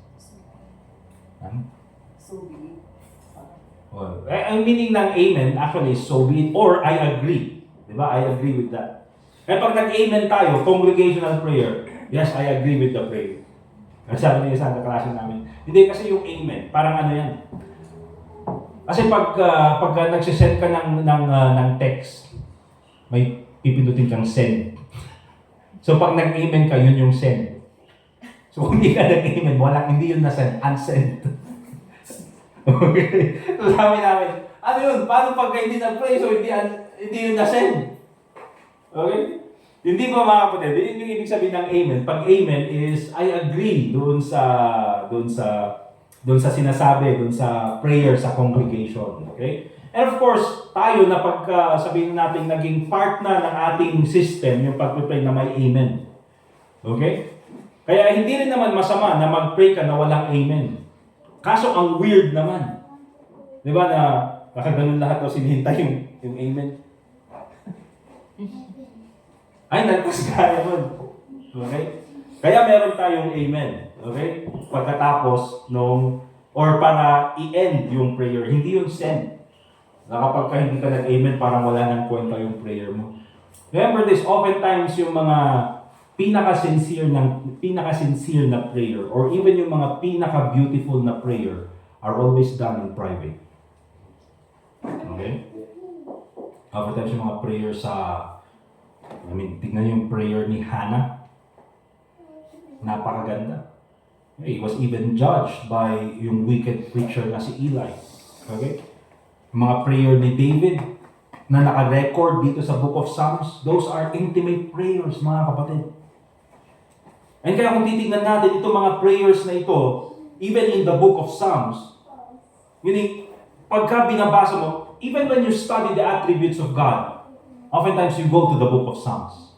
So be it. Ang meaning ng amen actually is so be it or I agree. Diba? I agree with that. Kaya pag nag-amen tayo, congregational prayer, yes, I agree with the prayer. Sabi niya sa kaklase namin, hindi kasi yung amen, parang ano yan. Kasi pag nagsisend ka ng text, may pipindutin kang send. So pag nag-amen ka, yun yung send. So kung hindi ka nag-amen, hindi yun na-send, unsend. Okay? So sabi namin, ano yun? Paano pag hindi nag-pray, so hindi yun na-send? Okay? Hindi ba mga kapatid? Yun yung ibig sabihin ng amen. Pag amen is, I agree doon sa sinasabi, doon sa prayer sa congregation. Okay? And of course, tayo na pag sabihin natin naging part na ng ating system, yung pag-pray na may amen. Okay? Kaya hindi rin naman masama na mag-pray ka na walang amen. Kaso ang weird naman. Di ba na nakaganon lahat o sinihintay yung amen? Ay, nagpas kaya mo. Okay? Kaya meron tayong amen. Okay? Pagkatapos or para i-end yung prayer, hindi yung send. Kapag ka hindi ka nag-amen, parang wala nang kwenta yung prayer mo. Remember this, oftentimes yung mga pinaka-sincere na prayer or even yung mga pinaka-beautiful na prayer are always done in private. Okay? Oftentimes yung mga prayer tignan yung prayer ni Hannah. Napakaganda. He was even judged by yung wicked preacher na si Eli. Okay? Mga prayer ni David na naka-record dito sa Book of Psalms, those are intimate prayers, mga kapatid. And kaya kung titignan natin itong mga prayers na ito, even in the book of Psalms, meaning, pagka binabasa mo, even when you study the attributes of God, oftentimes you go to the book of Psalms.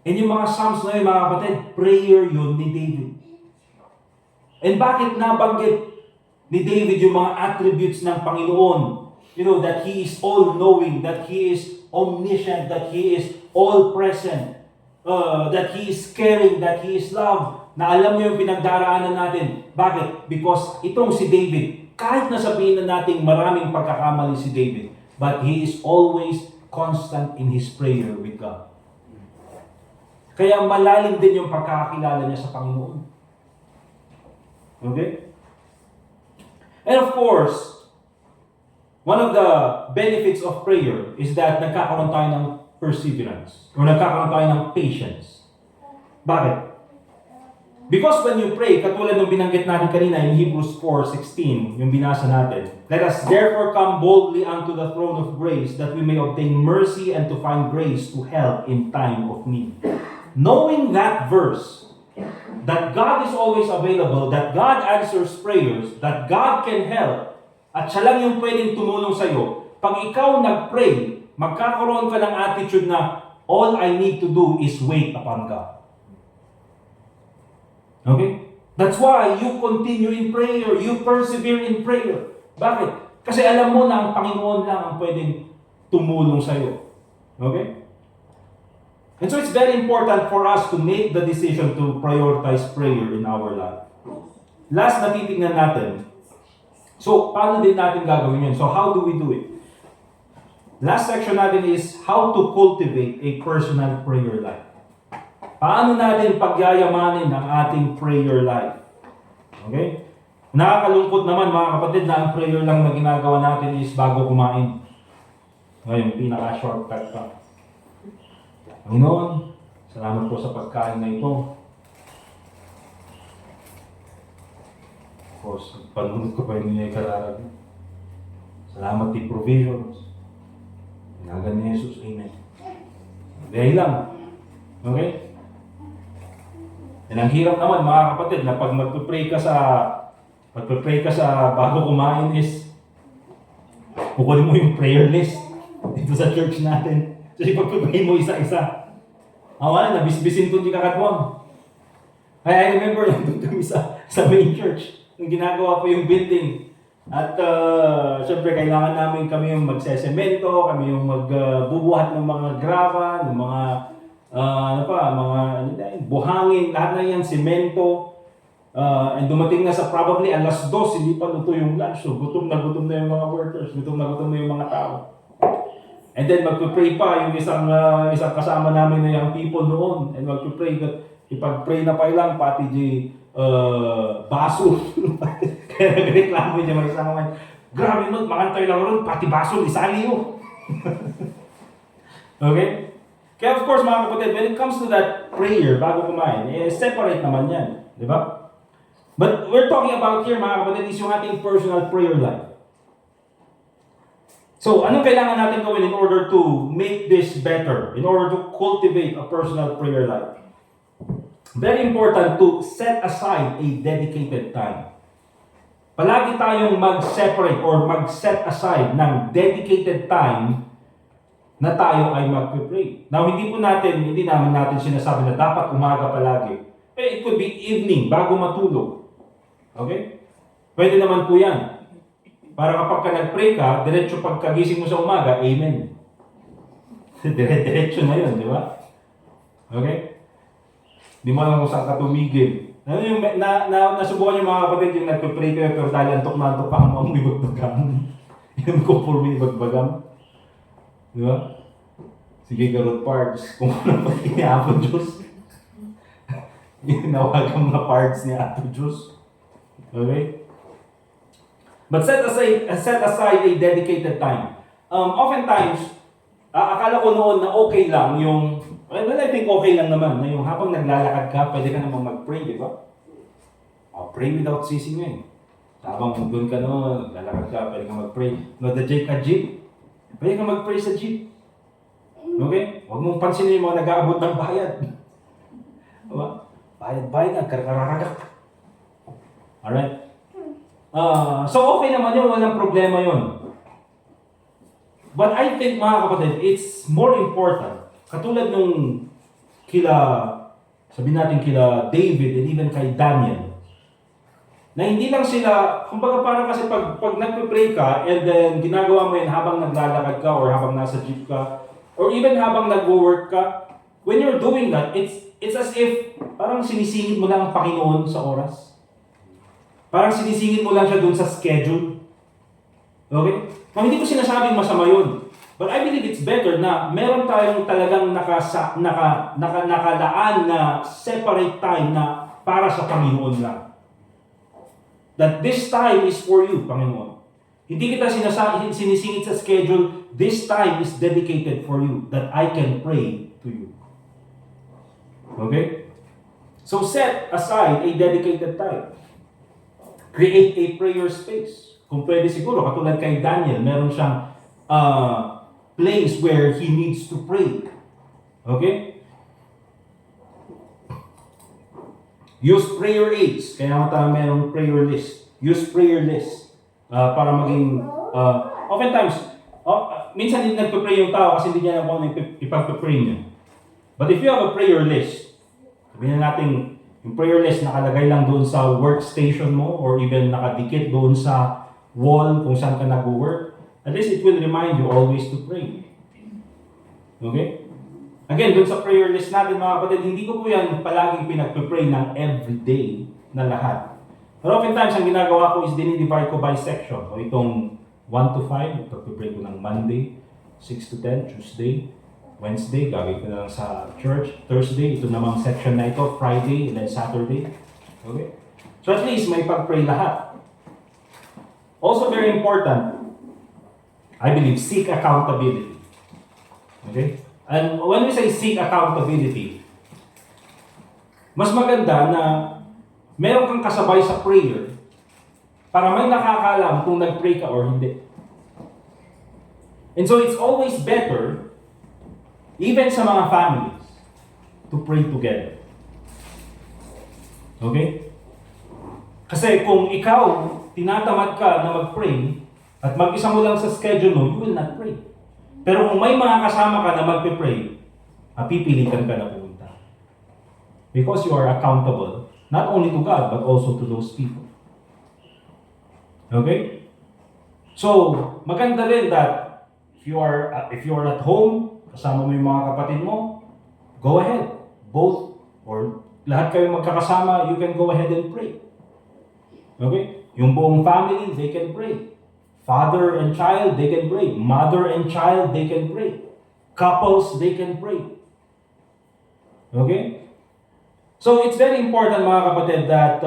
And yung mga Psalms na yun, mga kapatid, prayer yun ni David. And bakit nabanggit ni David yung mga attributes ng Panginoon? You know, that He is all-knowing, that He is omniscient, that He is all-present, that He is caring, that He is love, na alam niyo yung pinagdaraanan natin. Bakit? Because itong si David, kahit na sabihin na natin maraming pagkakamali si David, but he is always constant in his prayer with God. Kaya malalim din yung pagkakakilala niya sa Panginoon. Okay? And of course, one of the benefits of prayer is that nagkakaroon tayo ng perseverance or nagkakaroon tayo ng patience. Bakit? Because when you pray, katulad ng binanggit natin kanina in Hebrews 4:16, yung binasa natin, let us therefore come boldly unto the throne of grace that we may obtain mercy and to find grace to help in time of need. Knowing that verse, that God is always available, that God answers prayers, that God can help, at siya lang yung pwedeng tumulong sa'yo, pag ikaw nag-pray, magkakaroon ka ng attitude na all I need to do is wait upon God. Okay? That's why you continue in prayer, you persevere in prayer. Bakit? Kasi alam mo na ang Panginoon lang ang pwedeng tumulong sa'yo. Okay? And so it's very important for us to make the decision to prioritize prayer in our life. Last na titignan natin, so paano din natin gagawin yun? So how do we do it? Last section natin is how to cultivate a personal prayer life. Paano natin pagyayamanin ang ating prayer life? Okay? Nakakalungkot naman mga kapatid na ang prayer lang na ginagawa natin is bago kumain. Ngayon, pinaka-shortcut pa. Panginoon, salamat po sa pagkain na ito. Of course, panunod ko pa yun niya ikararag. Salamat di provisions. Tinagan ni Jesus, Amen. Dahil lang. Okay? And ang hirap naman mga kapatid na pag magpipray ka sa bago kumain is kukunin mo yung prayer list dito sa church natin. Kasi pagpipray mo isa-isa. Wala, nabisbisin ito di kakatwang. I remember nandun kami sa main church nung ginagawa po yung building. At syempre kailangan namin kami yung magsesemento, kami yung magbubuhat ng mga grava, ng mga buhangin, lahat na yan, simento. And dumating na sa probably alas 2, hindi pa luto yung lunch. So gutom na yung mga workers, gutom na yung mga tao. And then magpipray pa yung isang kasama namin na yung people noon. And magpipray, ipag-pray na pa lang, pati baso. Kaya nagreklamo niya mga isang man, grabe nun, makantay lang ron, pati baso, isali yun. Okay? Kaya of course mga kapatid, when it comes to that prayer bago kumain, separate naman yan. Di ba? But we're talking about here mga kapatid is yung ating personal prayer life. So, anong kailangan natin gawin in order to make this better? In order to cultivate a personal prayer life? Very important to set aside a dedicated time. Palagi tayong mag-separate or mag-set aside ng dedicated time na tayo ay magpipray. Now, hindi naman natin sinasabi na dapat umaga palagi. It could be evening, bago matulog. Okay? Pwede naman po yan. Para kapag ka nag-pray ka, diretso pagkagising mo sa umaga, amen. Diretso na yun, di ba? Okay? Di mo alam kung saan ka tumigil. Nasubukan yung mga kapatid yung nagpipray kayo, pero dahil antok na antok pa ang mga ibagbagang. Yung conforme ibagbagang. Di ba? Sige, Garot Pards. Kung ano pa ni Apo Diyos. Inawagan mga parts ni Apo Diyos. Okay? But set aside a dedicated time. Oftentimes, akala ko noon na okay lang yung, well, I think okay lang naman, na yung habang naglalakad ka, pwede ka namang mag-pray, di ba? Pray without ceasing eh. Habang doon ka no, naglalakad ka, pwede ka mag-pray. Nag-jeep ka jeep, pwede ka mag-pray sa jeep. Okay? Huwag mong pansinin yung mga nag-aabot ng bayad. Diba? Bayad-bayad na, karkararaga. Alright? So okay naman yun, walang problema yun. But I think mga kapatid, it's more important. Katulad nung sabihin natin kila David and even kay Daniel, na hindi lang sila, kumbaga parang kasi pag nagpe-pray ka and then ginagawa mo yun habang naglalakad ka or habang nasa jeep ka or even habang nagwo-work ka, when you're doing that, it's as if parang sinisingit mo lang ang Panginoon sa oras. Parang sinisingit mo lang siya dun sa schedule. Okay? Hindi ko sinasabing masama yun. But I believe it's better na meron tayong talagang nakalaan na separate time na para sa Panginoon lang. That this time is for you, Panginoon. Hindi kita sinisingit sa schedule. This time is dedicated for you, that I can pray to you. Okay? So set aside a dedicated time. Create a prayer space. Kung pwede siguro, katulad kay Daniel, meron siyang place where he needs to pray. Okay? Use prayer aids. Kaya nga tayo merong prayer list. Use prayer list. Para maging, oftentimes, minsan hindi nagpe-pray yung tao kasi hindi niya alam kung ano ipag-pray niya. But if you have a prayer list, sabihin na natin, yung prayer list nakalagay lang doon sa workstation mo or even nakadikit doon sa wall kung saan ka nag-work, at least it will remind you always to pray. Okay? Again, doon sa prayer list natin mga kapatid, hindi ko po yan palaging pinagpe-pray ng everyday na lahat. Pero oftentimes, ang ginagawa ko is dinidivide ko by section. So itong 1 to 5, pagpe-pray ko ng Monday, 6 to 10, Tuesday, Wednesday, gagawin ko na lang sa church. Thursday, ito namang section na ito, Friday, and then Saturday. Okay? So at least may pag-pray lahat. Also very important, I believe, seek accountability. Okay? And when we say seek accountability, mas maganda na meron kang kasabay sa prayer para may nakakaalam kung nag-pray ka or hindi. And so it's always better, even sa mga families, to pray together. Okay? Kasi kung ikaw, tinatamad ka na mag-pray, at mag-isa mo lang sa schedule mo, you will not pray. Pero kung may mga kasama ka na magpe-pray, pipilitan ka na pumunta. Because you are accountable, not only to God, but also to those people. Okay? So, maganda rin that if you are at home, kasama mo yung mga kapatid mo, go ahead. Both, or lahat kayo magkakasama, you can go ahead and pray. Okay? Yung buong family, they can pray. Father and child, they can pray. Mother and child, they can pray. Couples, they can pray. Okay? So it's very important mga kapatid that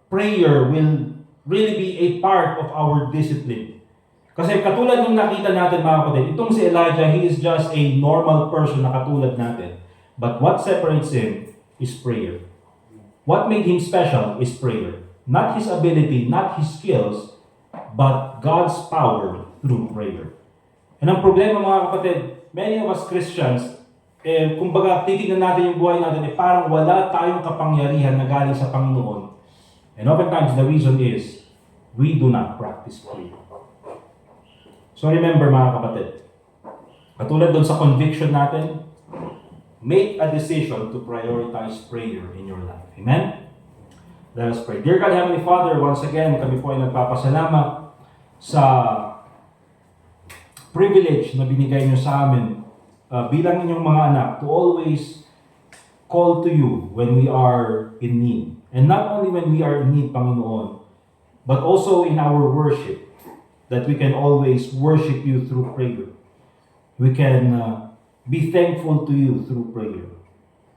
prayer will really be a part of our discipline. Kasi katulad nung nakita natin mga kapatid, itong si Elijah, he is just a normal person na katulad natin. But what separates him is prayer. What made him special is prayer. Not his ability, not his skills, but God's power through prayer. And ang problema mga kapatid, many of us Christians, kumbaga titignan natin yung buhay natin, parang wala tayong kapangyarihan na galing sa Panginoon. And oftentimes the reason is, we do not practice prayer. So remember mga kapatid, katulad doon sa conviction natin, make a decision to prioritize prayer in your life. Amen? Let us pray. Dear God, Heavenly Father, once again, kami po ay nagpapasalamat sa privilege na binigay niyo sa amin bilang inyong mga anak to always call to you when we are in need. And not only when we are in need, Panginoon, but also in our worship, that we can always worship you through prayer. We can be thankful to you through prayer.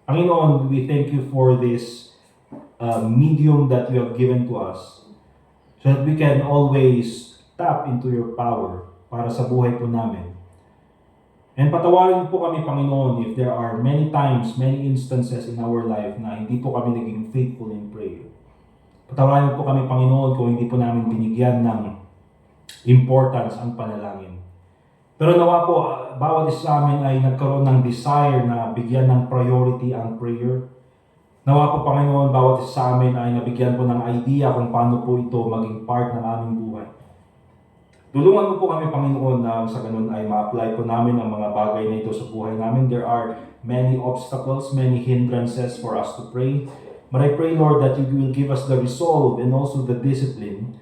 Panginoon, we thank you for this medium that you have given to us so that we can always tap into your power para sa buhay po namin. And patawarin po kami, Panginoon, if there are many times, many instances in our life na hindi po kami naging faithful in prayer. Patawarin po kami, Panginoon, kung hindi po namin binigyan ng importance ang panalangin. Pero nawa po, bawat isa sa amin ay nagkaroon ng desire na bigyan ng priority ang prayer. Nawa po, Panginoon, bawat isa sa amin ay nabigyan po ng idea kung paano po ito maging part ng aming buhay. Tulungan mo po kami, Panginoon, na sa ganun ay ma-apply po namin ang mga bagay na ito sa buhay namin. There are many obstacles, many hindrances for us to pray. But I pray, Lord, that you will give us the resolve and also the discipline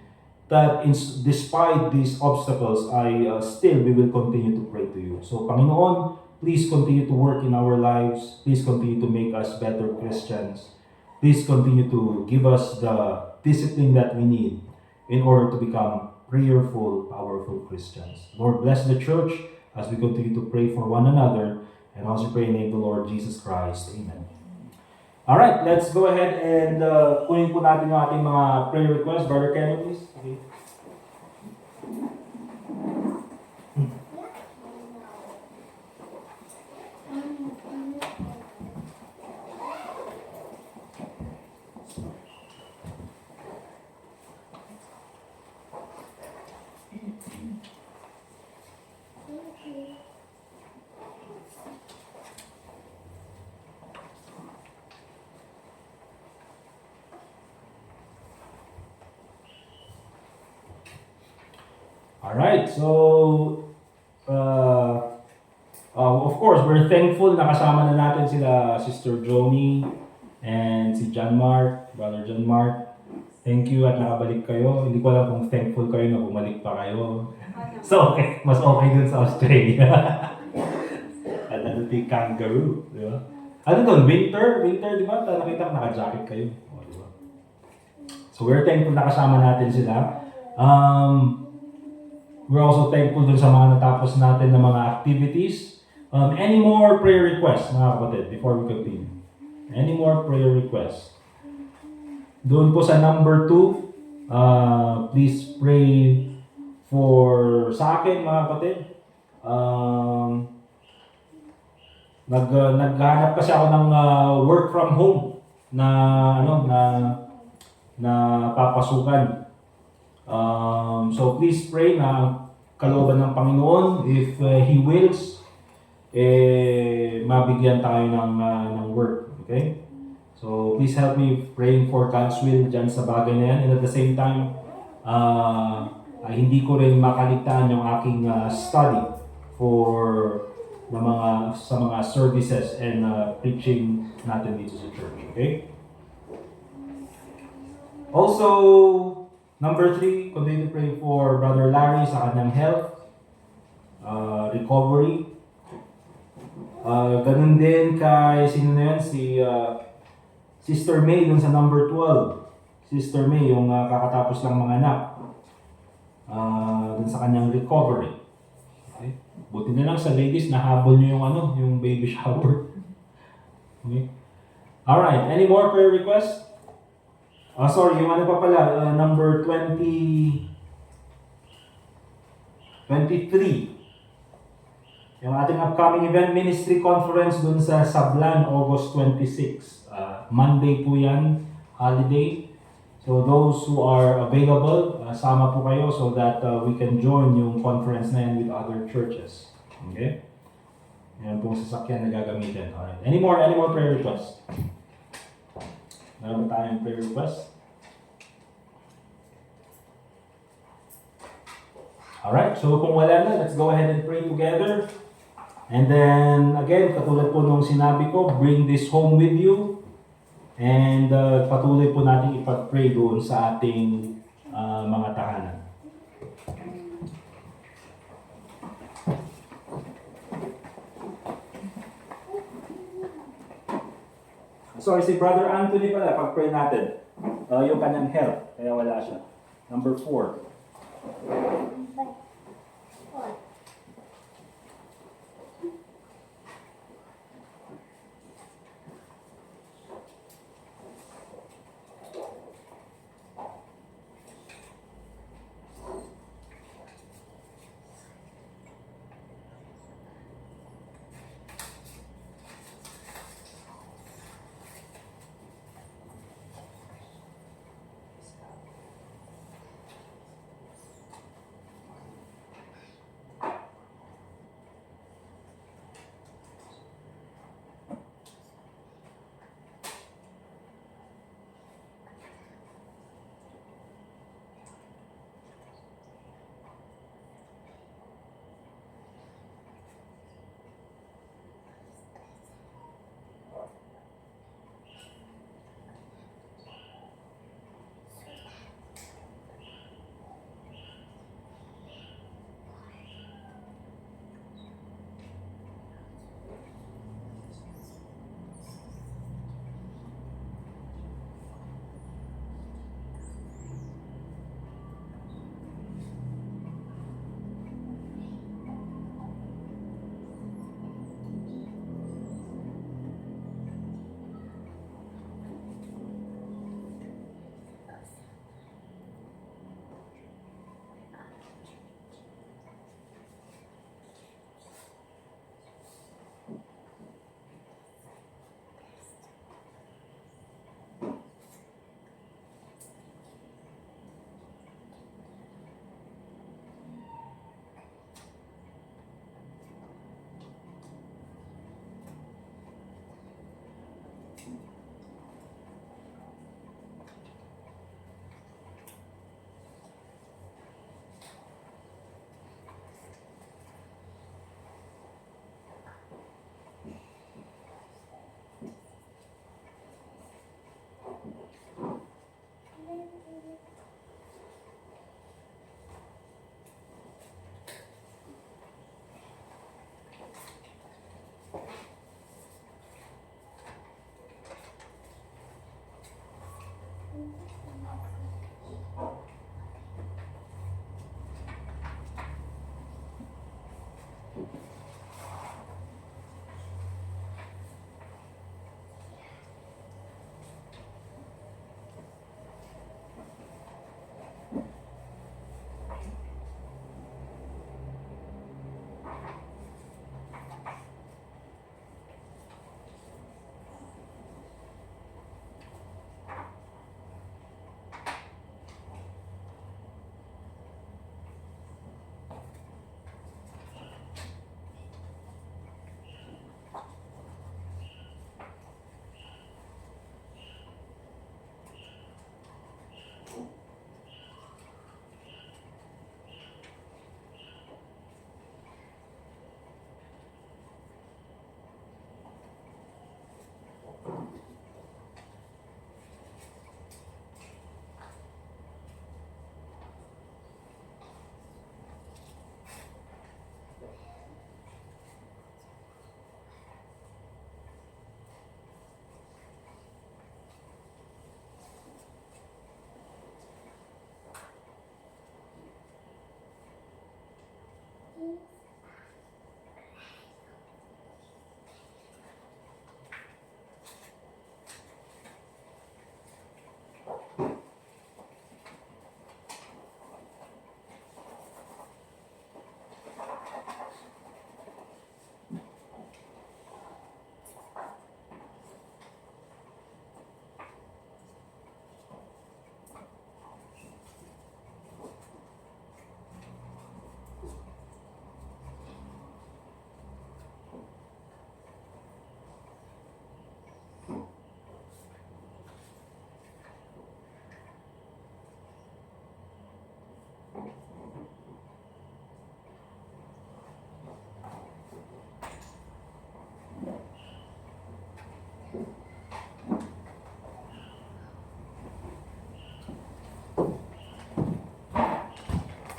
that despite these obstacles, still we will continue to pray to you. So, Panginoon, please continue to work in our lives. Please continue to make us better Christians. Please continue to give us the discipline that we need in order to become prayerful, powerful Christians. Lord, bless the church as we continue to pray for one another, and also pray in the name of the Lord Jesus Christ. Amen. Alright, let's go ahead and kunin po natin yung ating mga prayer requests. Brother Ken, please. Okay. Alright, so of course, we're thankful na kasama na natin sila Sister Joni and si John Mark, Brother John Mark. Thank you at nakabalik kayo. Hindi ko alam kung thankful kayo na bumalik pa kayo. So, okay, mas okay dun sa Australia. At ano yung kangaroo, di ba? Ano doon? Winter, di ba? Nakita ko naka-jacket kayo. O, di ba? So, we're thankful na kasama natin sila. We're also thankful dun sa mga natapos natin na mga activities. Any more prayer requests, mga kapatid, before we continue? Any more prayer requests? Doon po sa number 2, please pray for sa akin, mga kapatid. Naghanap kasi ako ng work from home na papasukan. So please pray na kalooban ng Panginoon, if He wills, mabigyan tayo ng work. Okay? So please help me praying for God's will dyan sa bagay na yan. And at the same time, hindi ko rin makaligtaan yung aking study sa mga services and preaching natin dito sa church. Okay? Also, number 3, continue to pray for Brother Larry sa kanyang health, recovery. Ganun din kay, sino na yan? Si Sister May dun sa number 12. Sister May, yung kakatapos lang mga anak. Dun sa kanyang recovery. Okay? Buti na lang sa ladies, nahabol nyo yung baby shower. Okay? Alright, any more prayer requests? Sorry, yung ano pa pala, number 23. Yung ating upcoming event ministry conference dun sa Sablan, August 26. Monday po yan, holiday. So those who are available, sama po kayo so that we can join yung conference na yan with other churches. Okay? Yan pong sasakyan na gagamitin. Alright. Any more prayer requests? Meron ba tayong prayer request? Alright, so kung wala na, let's go ahead and pray together. And then, again, katulad po nung sinabi ko, bring this home with you. And patuloy po natin ipag-pray doon sa ating mga tahanan. Sorry, si Brother Anthony pala, pag-pray natin. Yung kanyang health, kaya wala siya. Number 4.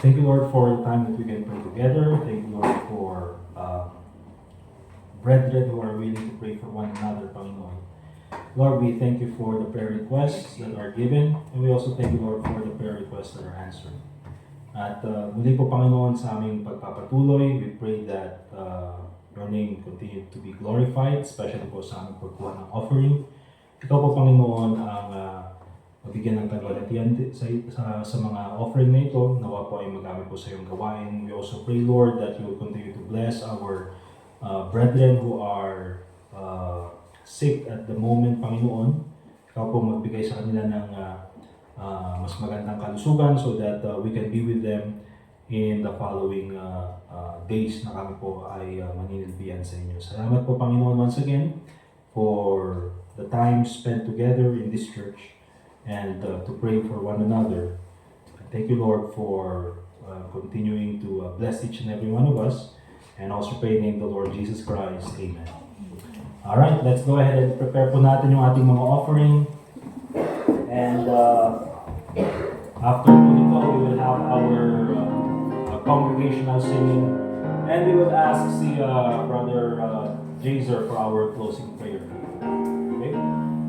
Thank you, Lord, for the time that we can pray together. Thank you, Lord, for brethren who are willing to pray for one another, Panginoon. Lord, we thank you for the prayer requests that are given, and we also thank you, Lord, for the prayer requests that are answered. At muli po, Panginoon, sa aming pagpapatuloy, we pray that your name continue to be glorified, especially po sa aming pagkuha ng offering. Ikaw po, Panginoon, ang mabigyan ng kagalatian sa mga offering na ito. Nawa po ay magamit po sa iyong gawain. We also pray, Lord, that you will continue to bless our brethren who are sick at the moment, Panginoon. Ikaw po magbigay sa kanila ng mas magandang kalusugan so that we can be with them in the following days na kami po ay maninilbihan sa inyo. Salamat po, Panginoon, once again for the time spent together in this church and to pray for one another. Thank you, Lord, for continuing to bless each and every one of us, and also pray in the name of the Lord Jesus Christ. Amen. Alright, let's go ahead and prepare po natin yung ating mga offering. And after po nito, we will have our congregational singing, and we will ask si Brother Jazer for our closing prayer. Okay?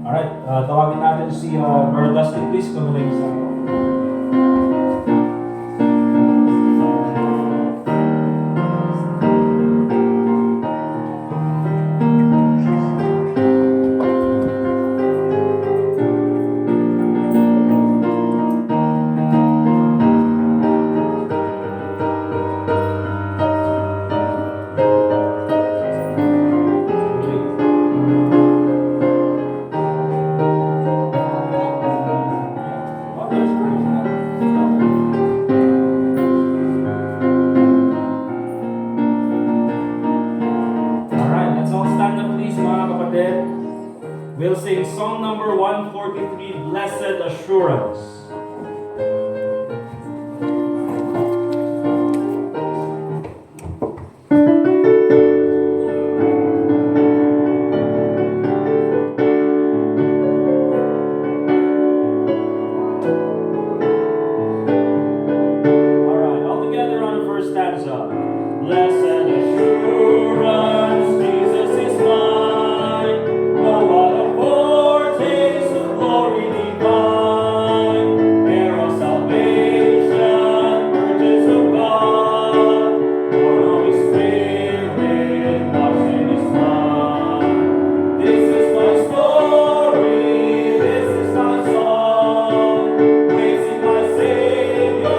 Alright, tawagin natin si Brother Dustin, please come along sa we'll sing song number 143, Blessed Assurance. Alright, all together on the first stanza. Blessed assurance, Jesus is mine. Oh, what a foretaste of glory divine, heir of salvation, purchase of God, born of His Spirit, washed in His blood. This is my story, this is my song, praising my Savior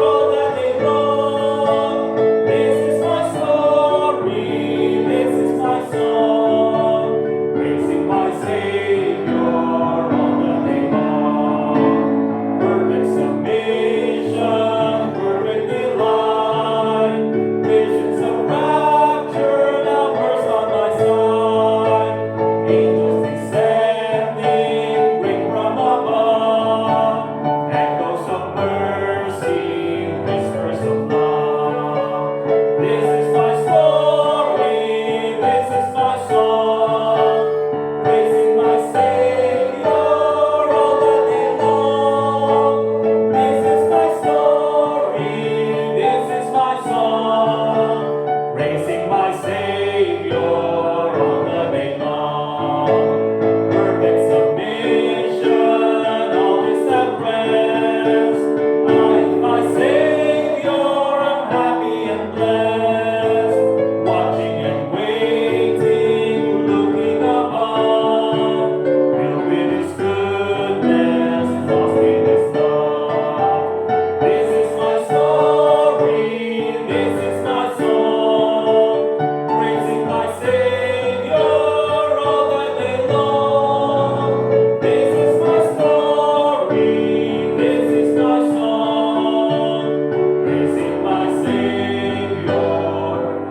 all the day long. This is my story, this is my song, praising my Savior all the day long. Perfect submission, perfect delight, visions of rapture now burst on my sight. Angels descending, bring from above, echoes of mercy, whispers of love. This is my story, this is my song, praising my Savior all the day long. This is my story, this is my song, praising my Savior all the day long. Perfect submission, all is at rest. I am my Savior, I'm happy and blessed. Watching and waiting, looking above, filled with His goodness, lost in His love. This is my story, this is my song, praising my Savior all the day long. This is my story, this is my song, praising my Savior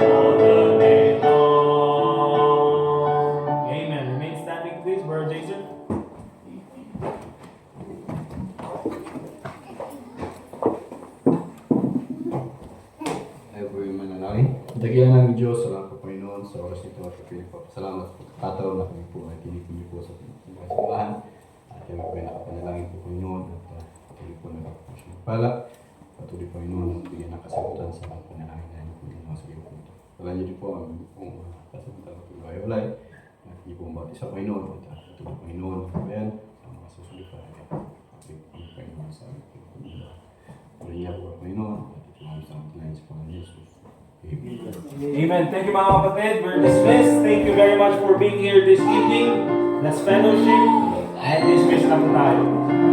all the day long. Amen. Remain standing, please, Brother Jason. Tayo po yung manalangin. Dakilan ng Diyos, salamat po Panginoon sa oras nito at pili po. Salamat po katao na kami po ay kinikinig po sa mga simbahan. At kami po ay nakapanalangin po Panginoon at kami po nagpapasya pala. patuloy Panginoon, bigyan ng kasagutan sa mga panalangin na niyo po Panginoon sa iyo po. Wala niyo din po ang kung kasagutan na pag-iwalay. At hindi po mabati sa Panginoon. At patuloy Panginoon, amen, sa mga susunod pa. At ang Panginoon sa amin po. Wala niya po ang Panginoon. At ito ang sa atin sa Panginoon Jesus. Amen. Amen. Thank you mga kapatid. We're dismissed. Thank you very much for being here this evening. Let's fellowship and dismiss na po tayo.